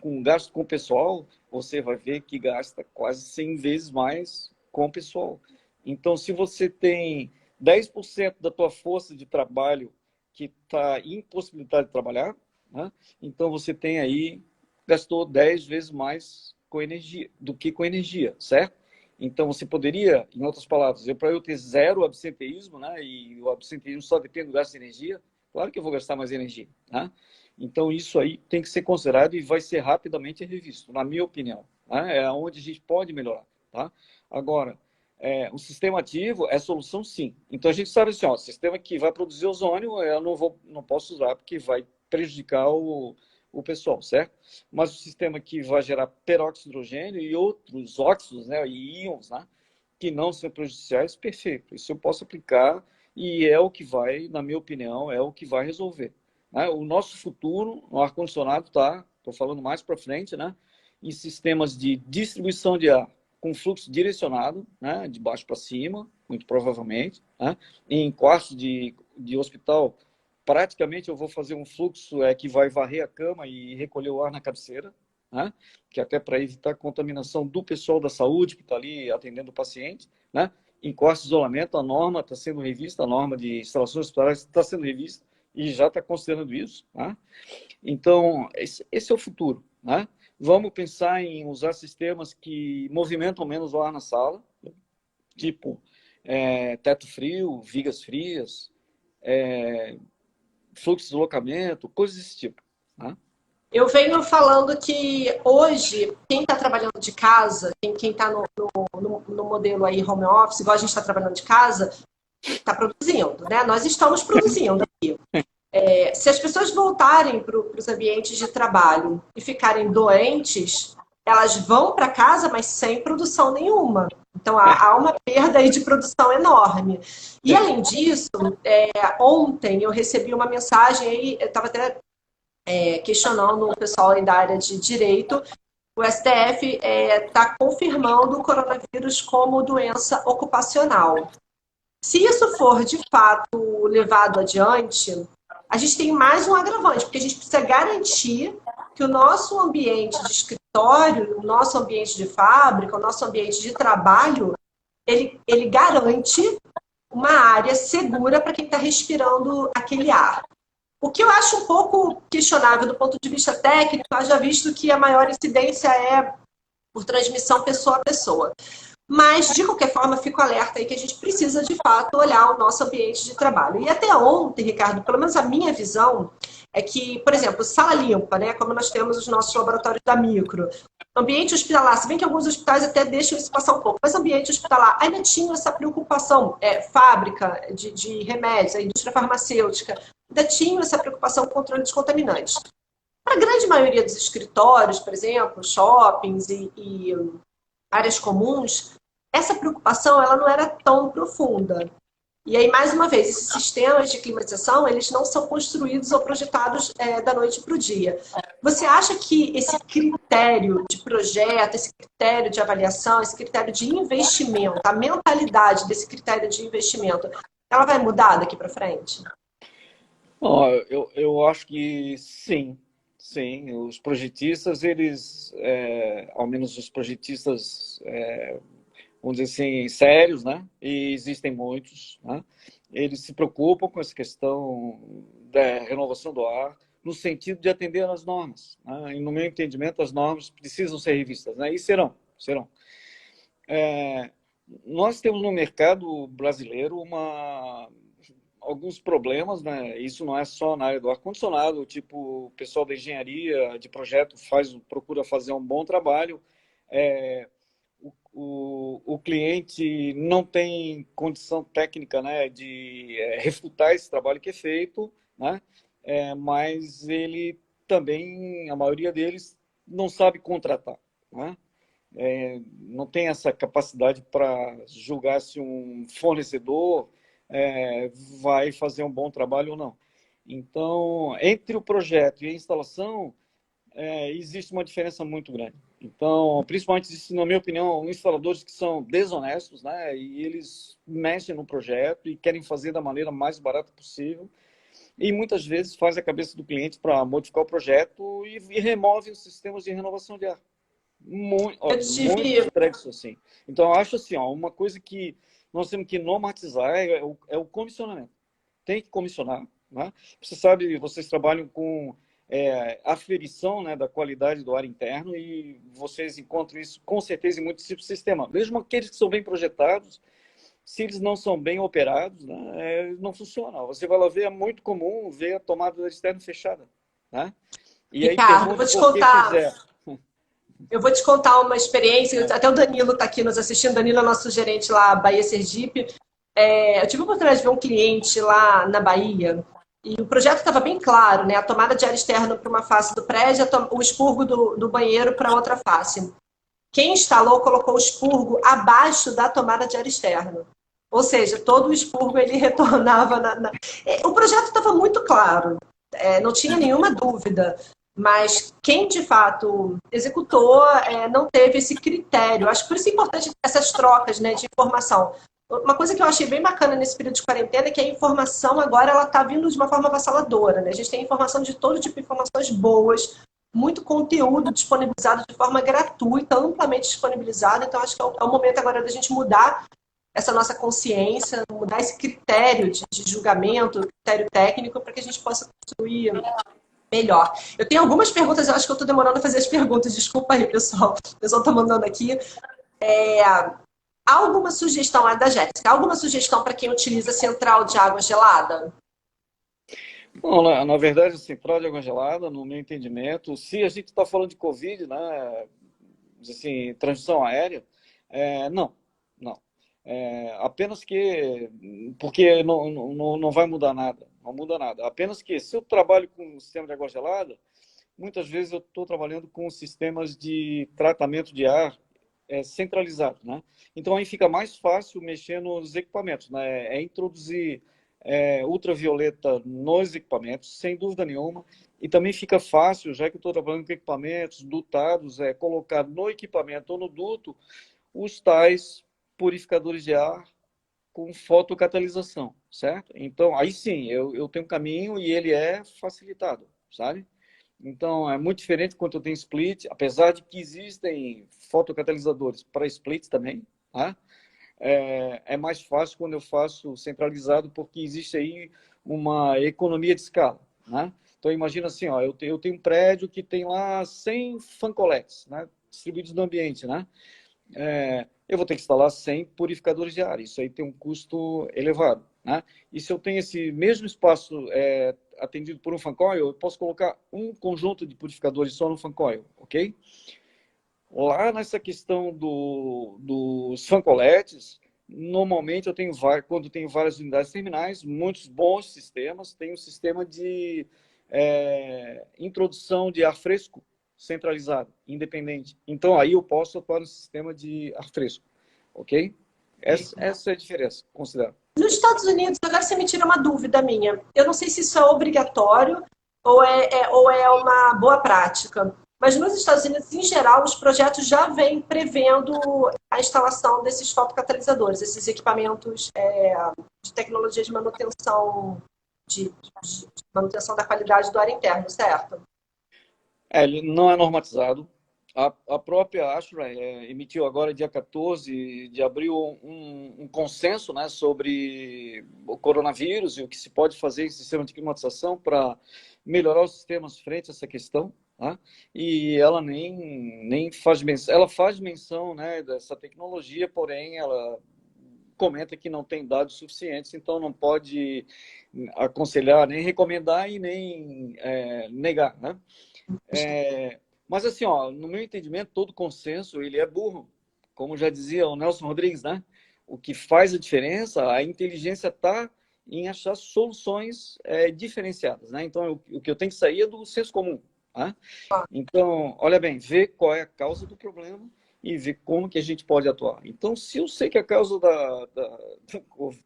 com gasto com o pessoal, você vai ver que gasta quase 100 vezes mais com o pessoal. Então, se você tem 10% da tua força de trabalho que está impossibilitada de trabalhar, né, então você tem aí, gastou 10 vezes mais com energia do que com energia, certo? Então, você poderia, em outras palavras, para eu ter zero absenteísmo, né, e o absenteísmo só depende do gasto de energia, claro que eu vou gastar mais energia. Né? Então, isso aí tem que ser considerado e vai ser rapidamente revisto, na minha opinião. Né? É onde a gente pode melhorar. Tá? Agora, o sistema ativo é solução, sim. Então, a gente sabe assim, o sistema que vai produzir ozônio, eu não posso usar porque vai prejudicar o pessoal, certo? Mas o sistema que vai gerar peróxido de hidrogênio e outros óxidos, né, e íons, né, que não são prejudiciais, perfeito. Isso eu posso aplicar e é o que vai, na minha opinião, é o que vai resolver. Né? O nosso futuro no ar-condicionado está, estou falando mais para frente, né, em sistemas de distribuição de ar com fluxo direcionado, né, de baixo para cima, muito provavelmente. Né? Em quartos de hospital, praticamente eu vou fazer um fluxo que vai varrer a cama e recolher o ar na cabeceira, né? Que até para evitar contaminação do pessoal da saúde que está ali atendendo o paciente. Né? Em quartos de isolamento, a norma está sendo revista, a norma de instalações hospitalares está sendo revista e já está considerando isso. Né? Então, esse é o futuro. Né? Vamos pensar em usar sistemas que movimentam menos o ar na sala, tipo teto frio, vigas frias, fluxo de deslocamento, coisas desse tipo. Né? Eu venho falando que hoje, quem está trabalhando de casa, quem está no modelo aí home office, igual a gente está trabalhando de casa, está produzindo, né? Nós estamos produzindo aqui. Se as pessoas voltarem para os ambientes de trabalho e ficarem doentes, elas vão para casa, mas sem produção nenhuma. Então, há uma perda aí de produção enorme. E, além disso, ontem eu recebi uma mensagem aí, eu estava até questionando o pessoal aí da área de direito, o STF está confirmando o coronavírus como doença ocupacional. Se isso for, de fato, levado adiante, a gente tem mais um agravante, porque a gente precisa garantir que o nosso ambiente de escritório, o nosso ambiente de fábrica, o nosso ambiente de trabalho, ele garante uma área segura para quem está respirando aquele ar. O que eu acho um pouco questionável do ponto de vista técnico, haja visto que a maior incidência é por transmissão pessoa a pessoa. Mas, de qualquer forma, fico alerta aí que a gente precisa, de fato, olhar o nosso ambiente de trabalho. E até ontem, Ricardo, pelo menos a minha visão é que, por exemplo, sala limpa, né, como nós temos os nossos laboratórios da micro, ambiente hospitalar, se bem que alguns hospitais até deixam isso passar um pouco, mas ambiente hospitalar ainda tinha essa preocupação, fábrica de remédios, a indústria farmacêutica, ainda tinham essa preocupação com o controle dos contaminantes. Para a grande maioria dos escritórios, por exemplo, shoppings e áreas comuns, essa preocupação ela não era tão profunda. E aí, mais uma vez, esses sistemas de climatização, eles não são construídos ou projetados da noite para o dia. Você acha que esse critério de projeto, esse critério de avaliação, esse critério de investimento, a mentalidade desse critério de investimento, ela vai mudar daqui para frente? Bom, eu acho que sim, sim. Os projetistas, eles, ao menos os projetistas, vamos dizer assim, sérios, né? E existem muitos, né? Eles se preocupam com essa questão da renovação do ar, no sentido de atender às normas, né? E no meu entendimento, as normas precisam ser revistas, né? E serão. Nós temos no mercado brasileiro alguns problemas, né? Isso não é só na área do ar-condicionado, tipo, o pessoal da engenharia de projeto procura fazer um bom trabalho, o cliente não tem condição técnica, né, de refutar esse trabalho que é feito, né? Mas ele também, a maioria deles, não sabe contratar, né? Não tem essa capacidade para julgar se um fornecedor vai fazer um bom trabalho ou não. Então, entre o projeto e a instalação, existe uma diferença muito grande. Então, principalmente, na minha opinião, instaladores que são desonestos, né? E eles mexem no projeto e querem fazer da maneira mais barata possível. E muitas vezes faz a cabeça do cliente para modificar o projeto e remove os sistemas de renovação de ar. Eu Muitos tive. prédios assim. Então, eu acho assim, ó, uma coisa que nós temos que normatizar é o comissionamento. Tem que comissionar, né? Você sabe, vocês trabalham com aferição, né, da qualidade do ar interno e vocês encontram isso com certeza em muitos tipos de sistema. Mesmo aqueles que são bem projetados, se eles não são bem operados, né, não funciona. Você vai lá ver, é muito comum ver a tomada externa fechada, né? E aí Ricardo, pergunta por que fizer. eu vou te contar uma experiência, É. até o Danilo está aqui nos assistindo, Danilo é nosso gerente lá, Bahia Sergipe. Eu tive a oportunidade de ver um cliente lá na Bahia, e o projeto estava bem claro, né? A tomada de ar externo para uma face do prédio, o expurgo do banheiro para outra face. Quem instalou colocou o expurgo abaixo da tomada de ar externo. Ou seja, todo o expurgo ele retornava O projeto estava muito claro, não tinha nenhuma dúvida. Mas quem de fato executou não teve esse critério. Acho que por isso é importante essas trocas, né, de informação. Uma coisa que eu achei bem bacana nesse período de quarentena é que a informação agora ela está vindo de uma forma avassaladora, né? A gente tem informação de todo tipo de informações boas, muito conteúdo disponibilizado de forma gratuita, amplamente disponibilizado. Então, acho que é o momento agora da gente mudar essa nossa consciência, mudar esse critério de julgamento, critério técnico, para que a gente possa construir melhor. Eu tenho algumas perguntas, eu acho que eu estou demorando a fazer as perguntas, desculpa aí, pessoal. O pessoal está mandando aqui. Há alguma sugestão, da Jéssica, alguma sugestão para quem utiliza central de água gelada? Bom, na verdade, central de água gelada, no meu entendimento, se a gente está falando de Covid, né, assim, transmissão aérea, não, não. Apenas que, porque não vai mudar nada, não muda nada. Apenas que, se eu trabalho com um sistema de água gelada, muitas vezes eu estou trabalhando com sistemas de tratamento de ar centralizado, né? Então aí fica mais fácil mexer nos equipamentos, né? Introduzir ultravioleta nos equipamentos, sem dúvida nenhuma, e também fica fácil, já que eu estou trabalhando com equipamentos dutados, colocar no equipamento ou no duto os tais purificadores de ar com fotocatalisação, certo? Então, aí sim, eu tenho um caminho e ele é facilitado, sabe? Então, é muito diferente quando eu tenho split, apesar de que existem fotocatalisadores para splits também, tá? É mais fácil quando eu faço centralizado, porque existe aí uma economia de escala, né? Então, imagina assim, ó, eu tenho um prédio que tem lá 100 fan coletes, né, distribuídos no ambiente, né? Eu vou ter que instalar 100 purificadores de ar. Isso aí tem um custo elevado, né? E se eu tenho esse mesmo espaço atendido por um fan coil, eu posso colocar um conjunto de purificadores só no fan coil, ok? Lá nessa questão dos fan coletes, Normalmente, quando tenho várias unidades terminais, muitos bons sistemas, tem um sistema de introdução de ar fresco centralizado, independente. Então, aí eu posso atuar no sistema de ar fresco, ok? Essa é a diferença, considero. Nos Estados Unidos, agora você me tira uma dúvida minha. Eu não sei se isso é obrigatório ou é uma boa prática. Mas nos Estados Unidos, em geral, os projetos já vêm prevendo a instalação desses fotocatalisadores, esses equipamentos de tecnologia de manutenção, de manutenção da qualidade do ar interno, certo? Ele não é normatizado. A própria ASHRAE emitiu agora, dia 14 de abril, um consenso, né, sobre o coronavírus e o que se pode fazer em sistema de climatização para melhorar os sistemas frente a essa questão. Tá? E ela nem faz menção, ela faz menção, né, dessa tecnologia, porém ela comenta que não tem dados suficientes, então não pode aconselhar, nem recomendar e nem negar, né? Mas assim, ó, no meu entendimento, todo consenso ele é burro, como já dizia o Nelson Rodrigues, né? O que faz a diferença, a inteligência está em achar soluções diferenciadas, né? Então, o que eu tenho que sair é do senso comum, tá? Então, olha bem, ver qual é a causa do problema e ver como que a gente pode atuar. Então, se eu sei que a causa da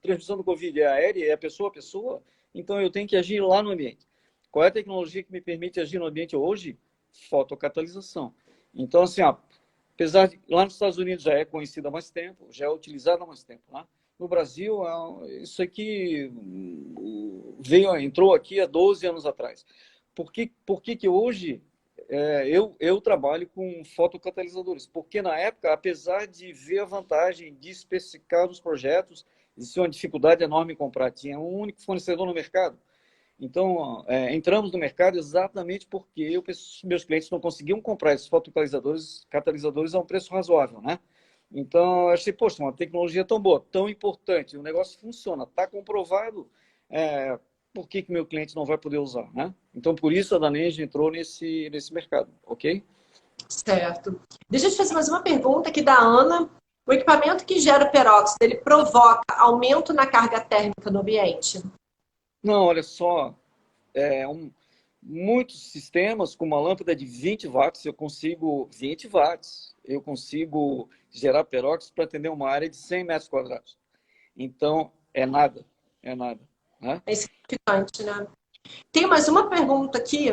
transmissão do Covid é aérea, é pessoa a pessoa, então eu tenho que agir lá no ambiente. Qual é a tecnologia que me permite agir no ambiente hoje? Fotocatalização. Então, assim, apesar de lá nos Estados Unidos já é conhecida há mais tempo, já é utilizada há mais tempo, né? No Brasil, isso aqui entrou aqui há 12 anos atrás. Por que hoje eu trabalho com fotocatalisadores? Porque na época, apesar de ver a vantagem de especificar os projetos, existia uma dificuldade enorme em comprar. Tinha um único fornecedor no mercado. Então, entramos no mercado exatamente porque meus clientes não conseguiam comprar esses catalisadores a um preço razoável, né? Então, eu achei, poxa, uma tecnologia tão boa, tão importante, o negócio funciona, está comprovado, por que meu cliente não vai poder usar, né? Então, por isso a Danej entrou nesse mercado, ok? Certo. Deixa eu te fazer mais uma pergunta aqui da Ana. O equipamento que gera o peróxido, ele provoca aumento na carga térmica no ambiente? Não, olha só, muitos sistemas com uma lâmpada de 20 watts, eu consigo 20 watts, eu consigo gerar peróxido para atender uma área de 100 metros quadrados. Então, é nada. Né? É insignificante, né? Tem mais uma pergunta aqui.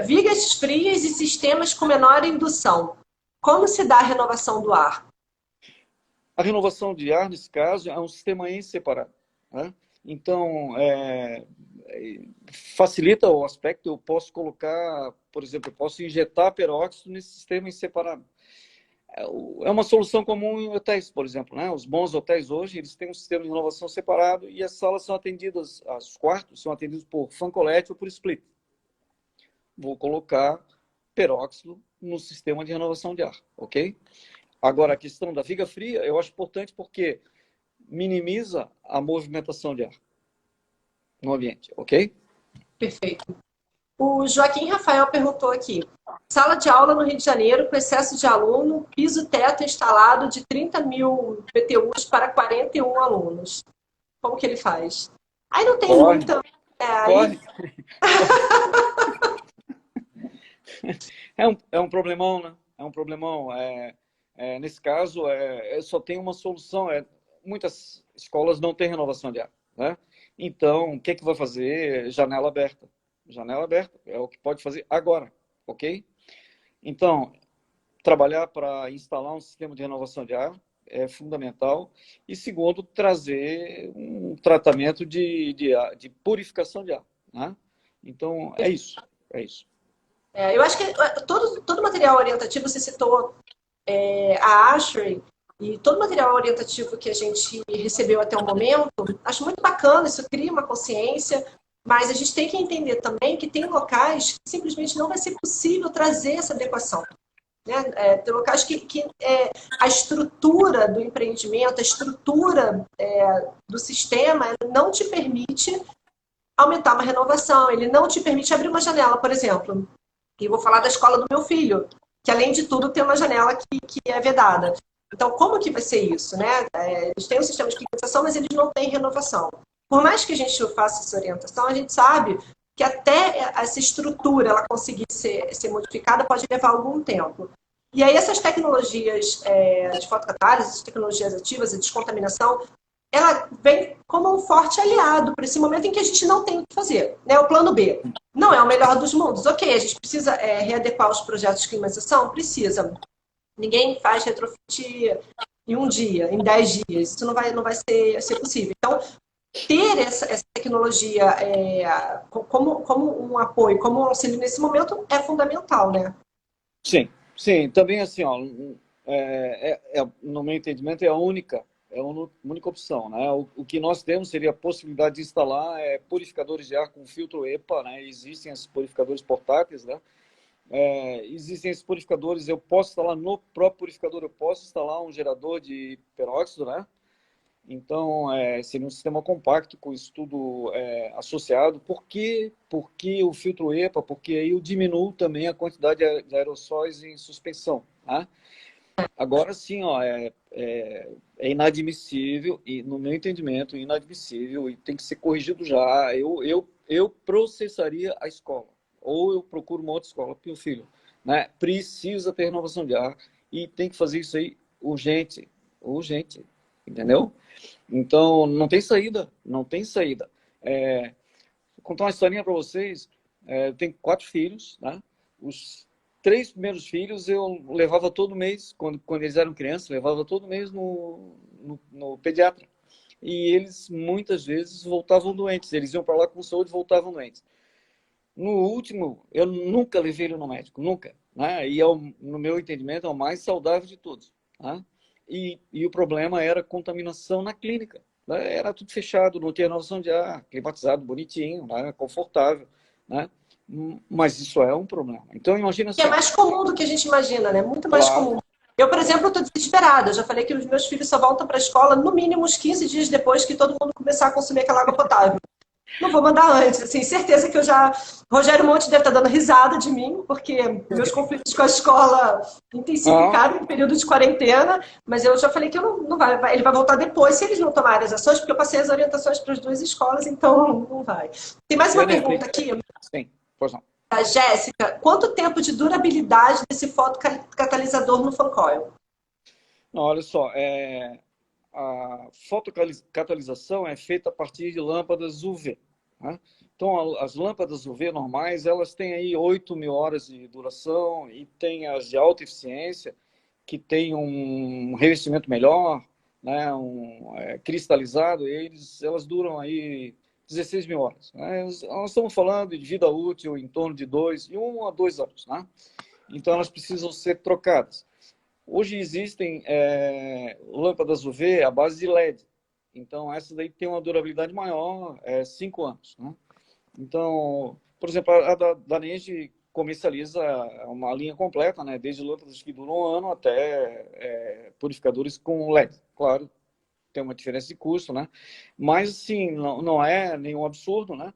Vigas frias e sistemas com menor indução. Como se dá a renovação do ar? A renovação de ar, nesse caso, é um sistema em separado. Né? Então, facilita o aspecto, eu posso colocar, por exemplo, eu posso injetar peróxido nesse sistema em separado. É uma solução comum em hotéis, por exemplo. Né? Os bons hotéis hoje, eles têm um sistema de renovação separado e as salas são atendidas, os quartos são atendidos por fan collet ou por split. Vou colocar peróxido no sistema de renovação de ar, ok? Agora, a questão da viga fria, eu acho importante porque minimiza a movimentação de ar no ambiente, ok? Perfeito. O Joaquim Rafael perguntou aqui. Sala de aula no Rio de Janeiro com excesso de aluno, piso-teto instalado de 30 mil BTUs para 41 alunos. Como que ele faz? Aí não tem muita... Corre. É um problemão, né? É um problemão. Nesse caso, só tem uma solução. Muitas escolas não têm renovação de ar, né? Então, o que vai fazer? Janela aberta. Janela aberta é o que pode fazer agora, ok? Então, trabalhar para instalar um sistema de renovação de ar é fundamental. E segundo, trazer um tratamento de purificação de ar, né? Então, é isso. Eu acho que todo material orientativo, você citou a ASHRAE, e todo material orientativo que a gente recebeu até o momento, acho muito bacana, isso cria uma consciência, mas a gente tem que entender também que tem locais que simplesmente não vai ser possível trazer essa adequação. Né? Tem locais que a estrutura do empreendimento, a estrutura do sistema não te permite aumentar uma renovação, ele não te permite abrir uma janela, por exemplo. E vou falar da escola do meu filho, que além de tudo tem uma janela que é vedada. Então, como que vai ser isso, né? Eles têm um sistema de climatização, mas eles não têm renovação. Por mais que a gente faça essa orientação, a gente sabe que até essa estrutura ela conseguir ser modificada pode levar algum tempo. E aí essas tecnologias de fotocatálise, essas tecnologias ativas, a descontaminação, ela vem como um forte aliado para esse momento em que a gente não tem o que fazer. Né? O plano B não é o melhor dos mundos. Ok, a gente precisa readequar os projetos de climatização? Precisa. Ninguém faz retrofit em um dia, em 10 dias. Isso não vai ser possível. Então, ter essa tecnologia como um apoio, como um auxílio nesse momento é fundamental, né? Sim, sim. Também assim, ó, no meu entendimento, é a única opção, né? O que nós temos seria a possibilidade de instalar purificadores de ar com filtro EPA, né? Existem esses purificadores portáteis, né? Existem esses purificadores, eu posso instalar no próprio purificador, eu posso instalar um gerador de peróxido, né? Então, seria um sistema compacto com estudo associado. Por que o filtro EPA? Porque aí eu diminuo também a quantidade de aerossóis em suspensão, né? Agora sim, ó, é inadmissível, e no meu entendimento, inadmissível, e tem que ser corrigido já. Eu processaria a escola, ou eu procuro uma outra escola para o filho, né? Precisa ter renovação de ar e tem que fazer isso aí urgente, urgente, entendeu? Então, não tem saída, não tem saída. Vou contar uma historinha para vocês. Eu tenho 4 filhos, né? Os 3 primeiros filhos eu levava todo mês, quando eles eram crianças, levava todo mês no pediatra. E eles, muitas vezes, voltavam doentes. Eles iam para lá com saúde e voltavam doentes. No último, eu nunca levei ele no médico, nunca. Né? E, no meu entendimento, é o mais saudável de todos. Né? E o problema era contaminação na clínica. Né? Era tudo fechado, não tinha renovação de ar, climatizado, bonitinho, né? Confortável. Né? Mas isso é um problema. Então, imagina Que é assim, ó, mais comum do que a gente imagina, né? Muito mais claro, comum. Eu, por exemplo, estou desesperada. Eu já falei que os meus filhos só voltam para a escola no mínimo uns 15 dias depois que todo mundo começar a consumir aquela água potável. Não vou mandar antes, assim, certeza que eu já... Rogério Monte deve estar dando risada de mim, porque meus conflitos com a escola ah, intensificaram em período de quarentena, mas eu já falei que eu não vai, ele vai voltar depois se eles não tomarem as ações, porque eu passei as orientações para as 2 escolas, então não vai. Tem mais uma pergunta aqui, sim, pois não. da Jéssica. Quanto tempo de durabilidade desse fotocatalisador no Fancoil? Não, olha só, a fotocatalisação é feita a partir de lâmpadas UV. Né? Então, as lâmpadas UV normais, elas têm aí 8.000 horas de duração e tem as de alta eficiência, que tem um revestimento melhor, né? Cristalizado, elas duram aí 16.000 horas. Né? Nós estamos falando de vida útil em torno de 1 a 2 anos. Né? Então, elas precisam ser trocadas. Hoje existem lâmpadas UV à base de LED. Então, essa daí tem uma durabilidade maior, 5 anos. Né? Então, por exemplo, a da Nege comercializa uma linha completa, né? Desde lâmpadas que duram 1 ano até purificadores com LED. Claro, tem uma diferença de custo, né? Mas, assim, não é nenhum absurdo, né?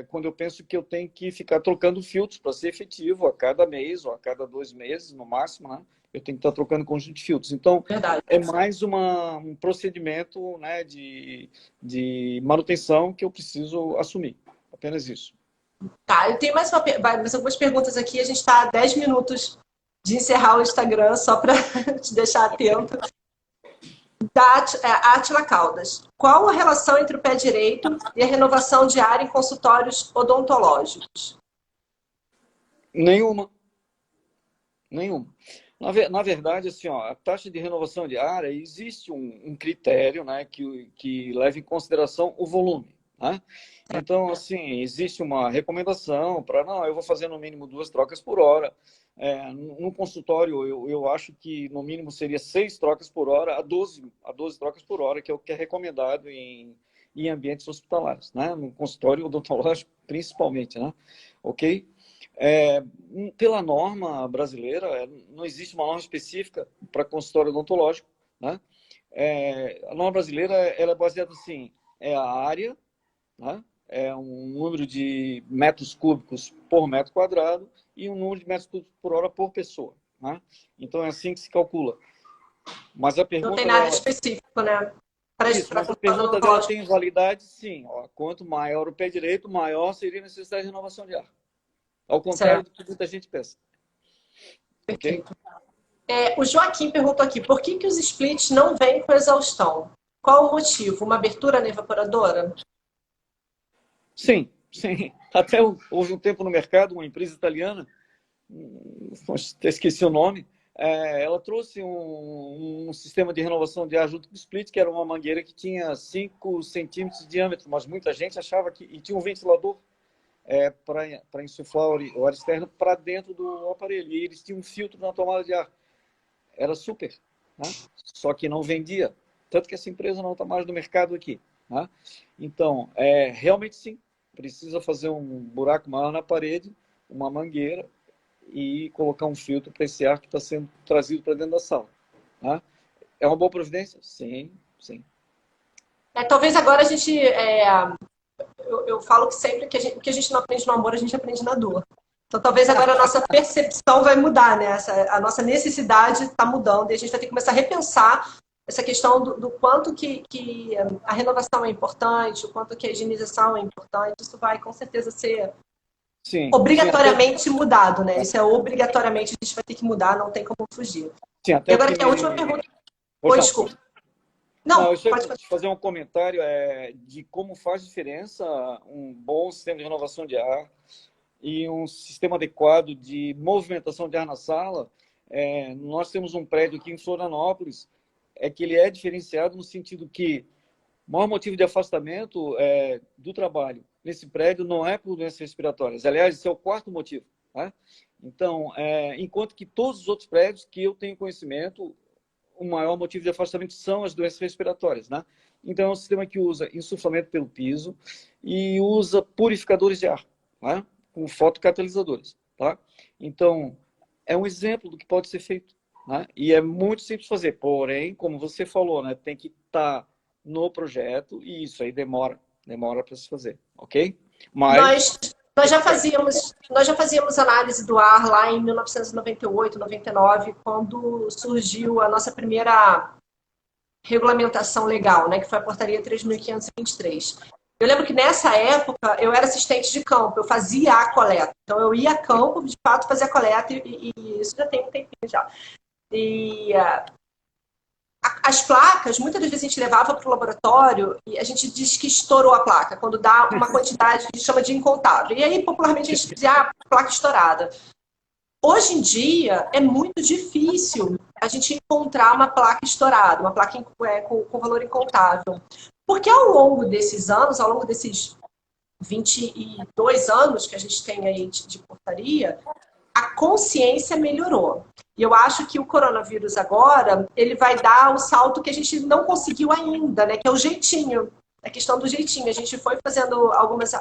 Quando eu penso que eu tenho que ficar trocando filtros para ser efetivo a cada mês ou a cada 2 meses, no máximo, né? Eu tenho que estar trocando conjunto de filtros. Então, Verdade. é mais um procedimento, né, de manutenção que eu preciso assumir. Apenas isso. Tá, eu tenho mais algumas perguntas aqui. A gente está a 10 minutos de encerrar o Instagram, só para te deixar atento. Da Átila Caldas. Qual a relação entre o pé direito e a renovação de ar em consultórios odontológicos? Nenhuma. Nenhuma. Na verdade, assim, ó, a taxa de renovação de área, existe um critério, né, que leva em consideração o volume. Né? Então, assim, existe uma recomendação para, não, eu vou fazer no mínimo 2 trocas por hora. No consultório, eu acho que no mínimo seria 6 trocas por hora a 12 trocas por hora, que é o que é recomendado em ambientes hospitalares, né? No consultório odontológico, principalmente, né? Ok? Pela norma brasileira, não existe uma norma específica para consultório odontológico, né? A norma brasileira ela é baseada assim, a área, né? É um número de metros cúbicos por metro quadrado e um número de metros cúbicos por hora por pessoa, né? Então é assim que se calcula. Mas a Não tem pergunta nada dela, específico, né? isso, mas a Computador pergunta dela oncológico. tem validade, sim. Ó, quanto maior o pé direito, maior seria a necessidade de renovação de ar. Ao contrário Certo, do que muita gente pensa. Ok? perfeito. O Joaquim perguntou aqui, por que os splits não vêm com exaustão? Qual o motivo? Uma abertura na evaporadora? Sim, sim. Até houve um tempo no mercado, uma empresa italiana, até esqueci o nome, ela trouxe um sistema de renovação de ar junto com o split, que era uma mangueira que tinha 5 centímetros de diâmetro, mas muita gente achava que... E tinha um ventilador para insuflar o ar externo para dentro do aparelho. E eles tinham um filtro na tomada de ar. Era super, né? Só que não vendia. Tanto que essa empresa não está mais no mercado aqui. Né? Então, realmente sim, precisa fazer um buraco maior na parede, uma mangueira e colocar um filtro para esse ar que está sendo trazido para dentro da sala. Né? É uma boa providência? Sim, sim. Talvez agora a gente. Eu falo que sempre que o que a gente não aprende no amor, a gente aprende na dor. Então, talvez agora a nossa percepção vai mudar, né? A nossa necessidade está mudando e a gente vai ter que começar a repensar essa questão do quanto que a renovação é importante, o quanto que a higienização é importante. Isso vai, com certeza, ser Sim, sim, obrigatoriamente mudado, né? Isso é obrigatoriamente, a gente vai ter que mudar, não tem como fugir. sim, E até agora porque aqui a última me... pergunta. Pois Oi, não, desculpa. não, Não, eu só pode ia te fazer um comentário de como faz diferença um bom sistema de renovação de ar e um sistema adequado de movimentação de ar na sala. Nós temos um prédio aqui em Florianópolis, que ele é diferenciado no sentido que o maior motivo de afastamento do trabalho nesse prédio não é por doenças respiratórias. Aliás, esse é o quarto motivo. Tá? Então, enquanto que todos os outros prédios que eu tenho conhecimento, o maior motivo de afastamento são as doenças respiratórias. Né? Então, é um sistema que usa insuflamento pelo piso e usa purificadores de ar, né? Com fotocatalisadores. Tá? Então, é um exemplo do que pode ser feito. Né? E é muito simples fazer, porém, como você falou, né, tem que estar no projeto e isso aí demora para se fazer, ok? Mas Nós, nós já fazíamos análise do ar lá em 1998, 99, quando surgiu a nossa primeira regulamentação legal, né, que foi a Portaria 3.523. Eu lembro que nessa época eu era assistente de campo, eu fazia a coleta. Então eu ia a campo, de fato, fazer a coleta, e isso já tem um tempinho já. E as placas, muitas das vezes a gente levava para o laboratório e a gente diz que estourou a placa, quando dá uma quantidade que a gente chama de incontável. E aí, popularmente, a gente dizia, placa estourada. Hoje em dia, é muito difícil a gente encontrar uma placa estourada, uma placa com valor incontável. Porque ao longo desses anos, ao longo desses 22 anos que a gente tem aí de portaria, a consciência melhorou. E eu acho que o coronavírus agora, ele vai dar o salto que a gente não conseguiu ainda, né? Que é o jeitinho, a questão do jeitinho. A gente foi fazendo algumas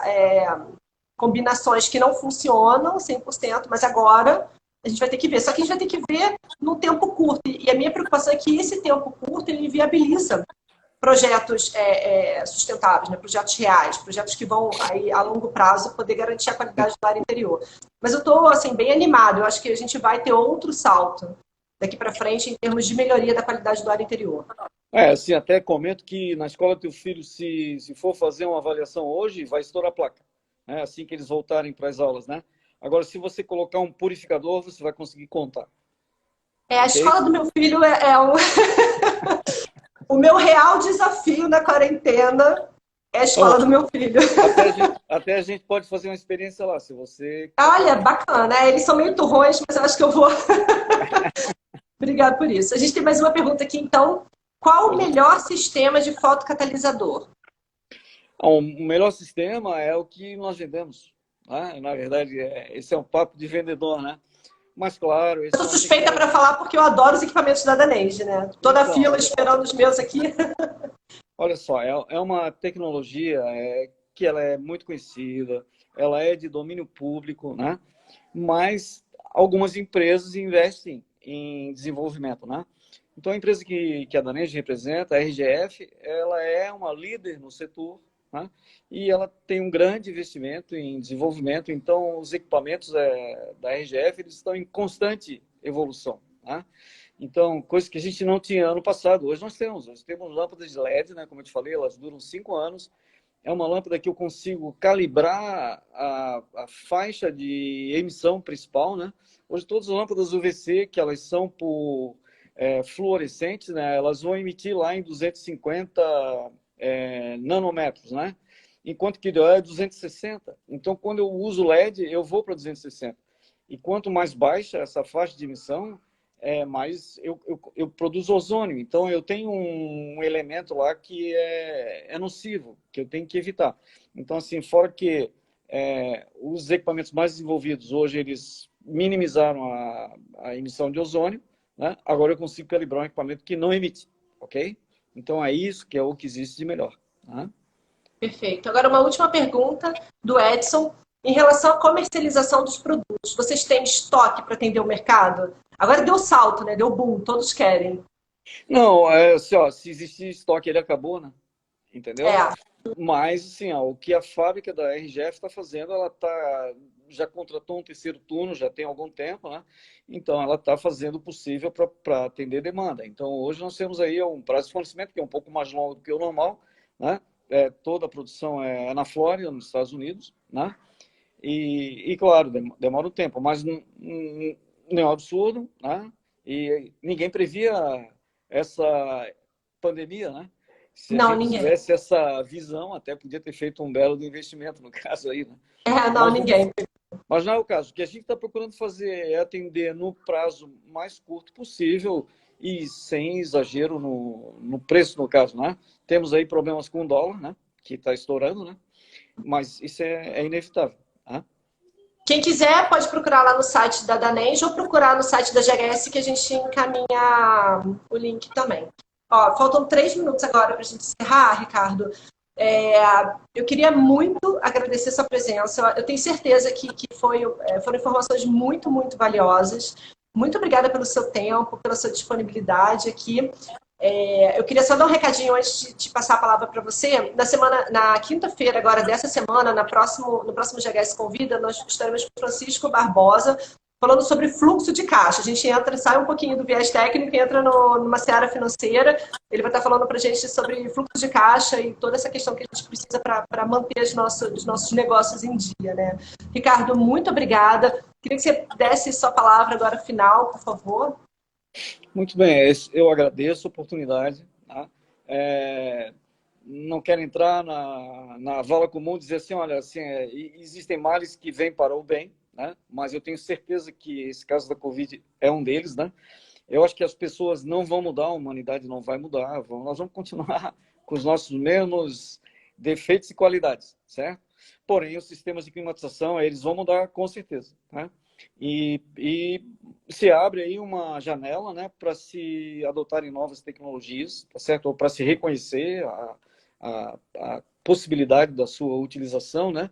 combinações que não funcionam 100%, mas agora a gente vai ter que ver. Só que a gente vai ter que ver num tempo curto. E a minha preocupação é que esse tempo curto, ele inviabiliza projetos sustentáveis, né? Projetos reais, projetos que vão aí a longo prazo poder garantir a qualidade do ar interior. Mas eu estou assim bem animado. Eu acho que a gente vai ter outro salto daqui para frente em termos de melhoria da qualidade do ar interior. assim, até comento que na escola teu filho, se for fazer uma avaliação hoje, vai estourar a placa, né? Assim que eles voltarem para as aulas, né? Agora, se você colocar um purificador, você vai conseguir contar, A ok? escola do meu filho o meu real desafio na quarentena é a escola Oh, do meu filho. até a gente pode fazer uma experiência lá, se você Olha, bacana. Eles são meio turrões, mas eu acho que eu vou. Obrigada por isso. A gente tem mais uma pergunta aqui, então. Qual o melhor sistema de fotocatalisador? O melhor sistema é o que nós vendemos. Né? Na verdade, esse é um papo de vendedor, né? Mas, claro, Eu esse sou é uma suspeita para tecnologia. falar porque eu adoro os equipamentos da Daneide, né? Toda a Então, fila esperando os meus aqui. olha só, é uma tecnologia que ela é muito conhecida, ela é de domínio público, né? Mas algumas empresas investem em desenvolvimento, né? Então, a empresa que a Daneide representa, a RGF, ela é uma líder no setor, né? E ela tem um grande investimento em desenvolvimento. Então, os equipamentos da RGF eles estão em constante evolução, né? Então, coisa que a gente não tinha ano passado, hoje nós temos. Hoje temos lâmpadas de LED, né? Como eu te falei, elas duram 5 anos. É uma lâmpada que eu consigo calibrar a faixa de emissão principal, né? Hoje todas as lâmpadas UVC, que elas são por fluorescentes, né? Elas vão emitir lá em 250 nanômetros, né? Enquanto que é 260. Então, quando eu uso LED, eu vou para 260. E quanto mais baixa essa faixa de emissão, mais eu produzo ozônio. Então, eu tenho um elemento lá que é nocivo, que eu tenho que evitar. Então, assim, fora que os equipamentos mais desenvolvidos hoje, eles minimizaram a emissão de ozônio, né? Agora eu consigo calibrar um equipamento que não emite, ok? Então, é isso que é o que existe de melhor. Tá? Perfeito. Agora, uma última pergunta do Edson. Em relação à comercialização dos produtos, vocês têm estoque para atender o mercado? Agora deu salto, né? Deu boom, todos querem. Não, assim, ó, se existir estoque, ele acabou, né? Entendeu? É, Mas, assim, ó, o que a fábrica da RGF está fazendo, já contratou um terceiro turno, já tem algum tempo, né? Então, ela está fazendo o possível para atender demanda. Então, hoje nós temos aí um prazo de fornecimento que é um pouco mais longo do que o normal, né? Toda a produção é na Flórida, nos Estados Unidos, né? E claro, demora um tempo, mas não é um absurdo, né? E ninguém previa essa pandemia, né? Se a não, gente ninguém. tivesse essa visão, até podia ter feito um belo investimento no caso aí, né? Não, Mas, ninguém. mas não é o caso. O que a gente está procurando fazer é atender no prazo mais curto possível e sem exagero no preço, no caso, né? Temos aí problemas com o dólar, né? Que está estourando, né? Mas isso é inevitável. Tá? Quem quiser pode procurar lá no site da Danenge ou procurar no site da GHS que a gente encaminha o link também. Ó, faltam 3 minutos agora para a gente encerrar, Ricardo. Eu queria muito agradecer sua presença. Eu tenho certeza que foram informações muito, muito valiosas. Muito obrigada pelo seu tempo, pela sua disponibilidade aqui. Eu queria só dar um recadinho antes de passar a palavra para você. Na quinta-feira, agora dessa semana, no próximo GHS Convida, nós estaremos com o Francisco Barbosa, falando sobre fluxo de caixa. A gente sai um pouquinho do viés técnico e entra numa seara financeira. Ele vai estar falando para a gente sobre fluxo de caixa e toda essa questão que a gente precisa para manter os nossos negócios em dia, né? Ricardo, muito obrigada. Queria que você desse sua palavra agora final, por favor. Muito bem, eu agradeço a oportunidade. Tá? Não quero entrar na vala comum e dizer assim, olha, assim, existem males que vêm para o bem, né? Mas eu tenho certeza que esse caso da Covid é um deles, né? Eu acho que as pessoas não vão mudar, a humanidade não vai mudar, nós vamos continuar com os nossos mesmos defeitos e qualidades, certo? Porém, os sistemas de climatização, eles vão mudar com certeza, né? E se abre aí uma janela, né, para se adotarem novas tecnologias, tá certo? Ou para se reconhecer a possibilidade da sua utilização, né?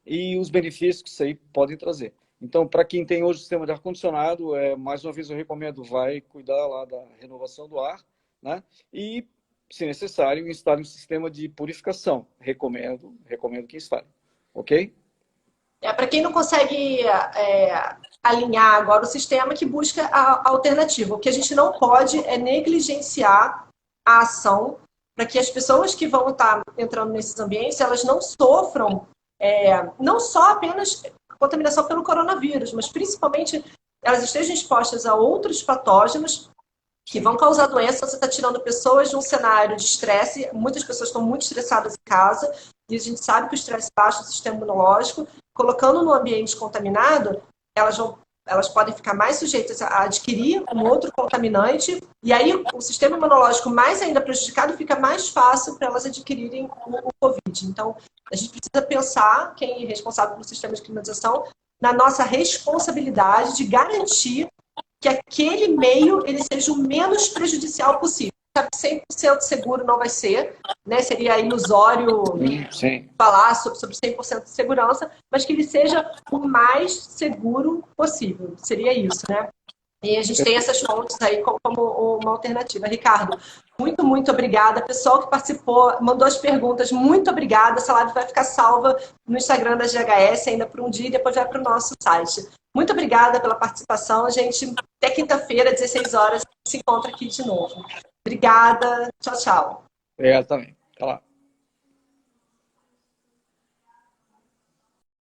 E os benefícios que isso aí podem trazer. Então, para quem tem hoje o sistema de ar-condicionado, mais uma vez eu recomendo, vai cuidar lá da renovação do ar, né? E, se necessário, instale um sistema de purificação. Recomendo que instale. Ok? Para quem não consegue alinhar agora o sistema, que busca a alternativa. O que a gente não pode é negligenciar a ação para que as pessoas que vão estar entrando nesses ambientes, elas não sofram não só apenas contaminação pelo coronavírus, mas principalmente elas estejam expostas a outros patógenos que vão causar doença. Você está tirando pessoas de um cenário de estresse, muitas pessoas estão muito estressadas em casa, e a gente sabe que o estresse baixa o sistema imunológico, colocando no ambiente contaminado, elas podem ficar mais sujeitas a adquirir um outro contaminante, e aí o sistema imunológico mais ainda prejudicado, fica mais fácil para elas adquirirem o Covid. Então, a gente precisa pensar, quem é responsável pelo sistema de climatização, na nossa responsabilidade de garantir que aquele meio ele seja o menos prejudicial possível. 100% seguro não vai ser, né? Seria ilusório falar sobre 100% de segurança, mas que ele seja o mais seguro possível. Seria isso, né? E a gente tem essas fontes aí como uma alternativa. Ricardo, muito, muito obrigada. Pessoal que participou, mandou as perguntas, muito obrigada. Essa live vai ficar salva no Instagram da GHS ainda por um dia e depois vai para o nosso site. Muito obrigada pela participação, gente. até quinta-feira, 16 horas, a gente se encontra aqui de novo. Obrigada. Tchau, tchau. Obrigado também. Até lá.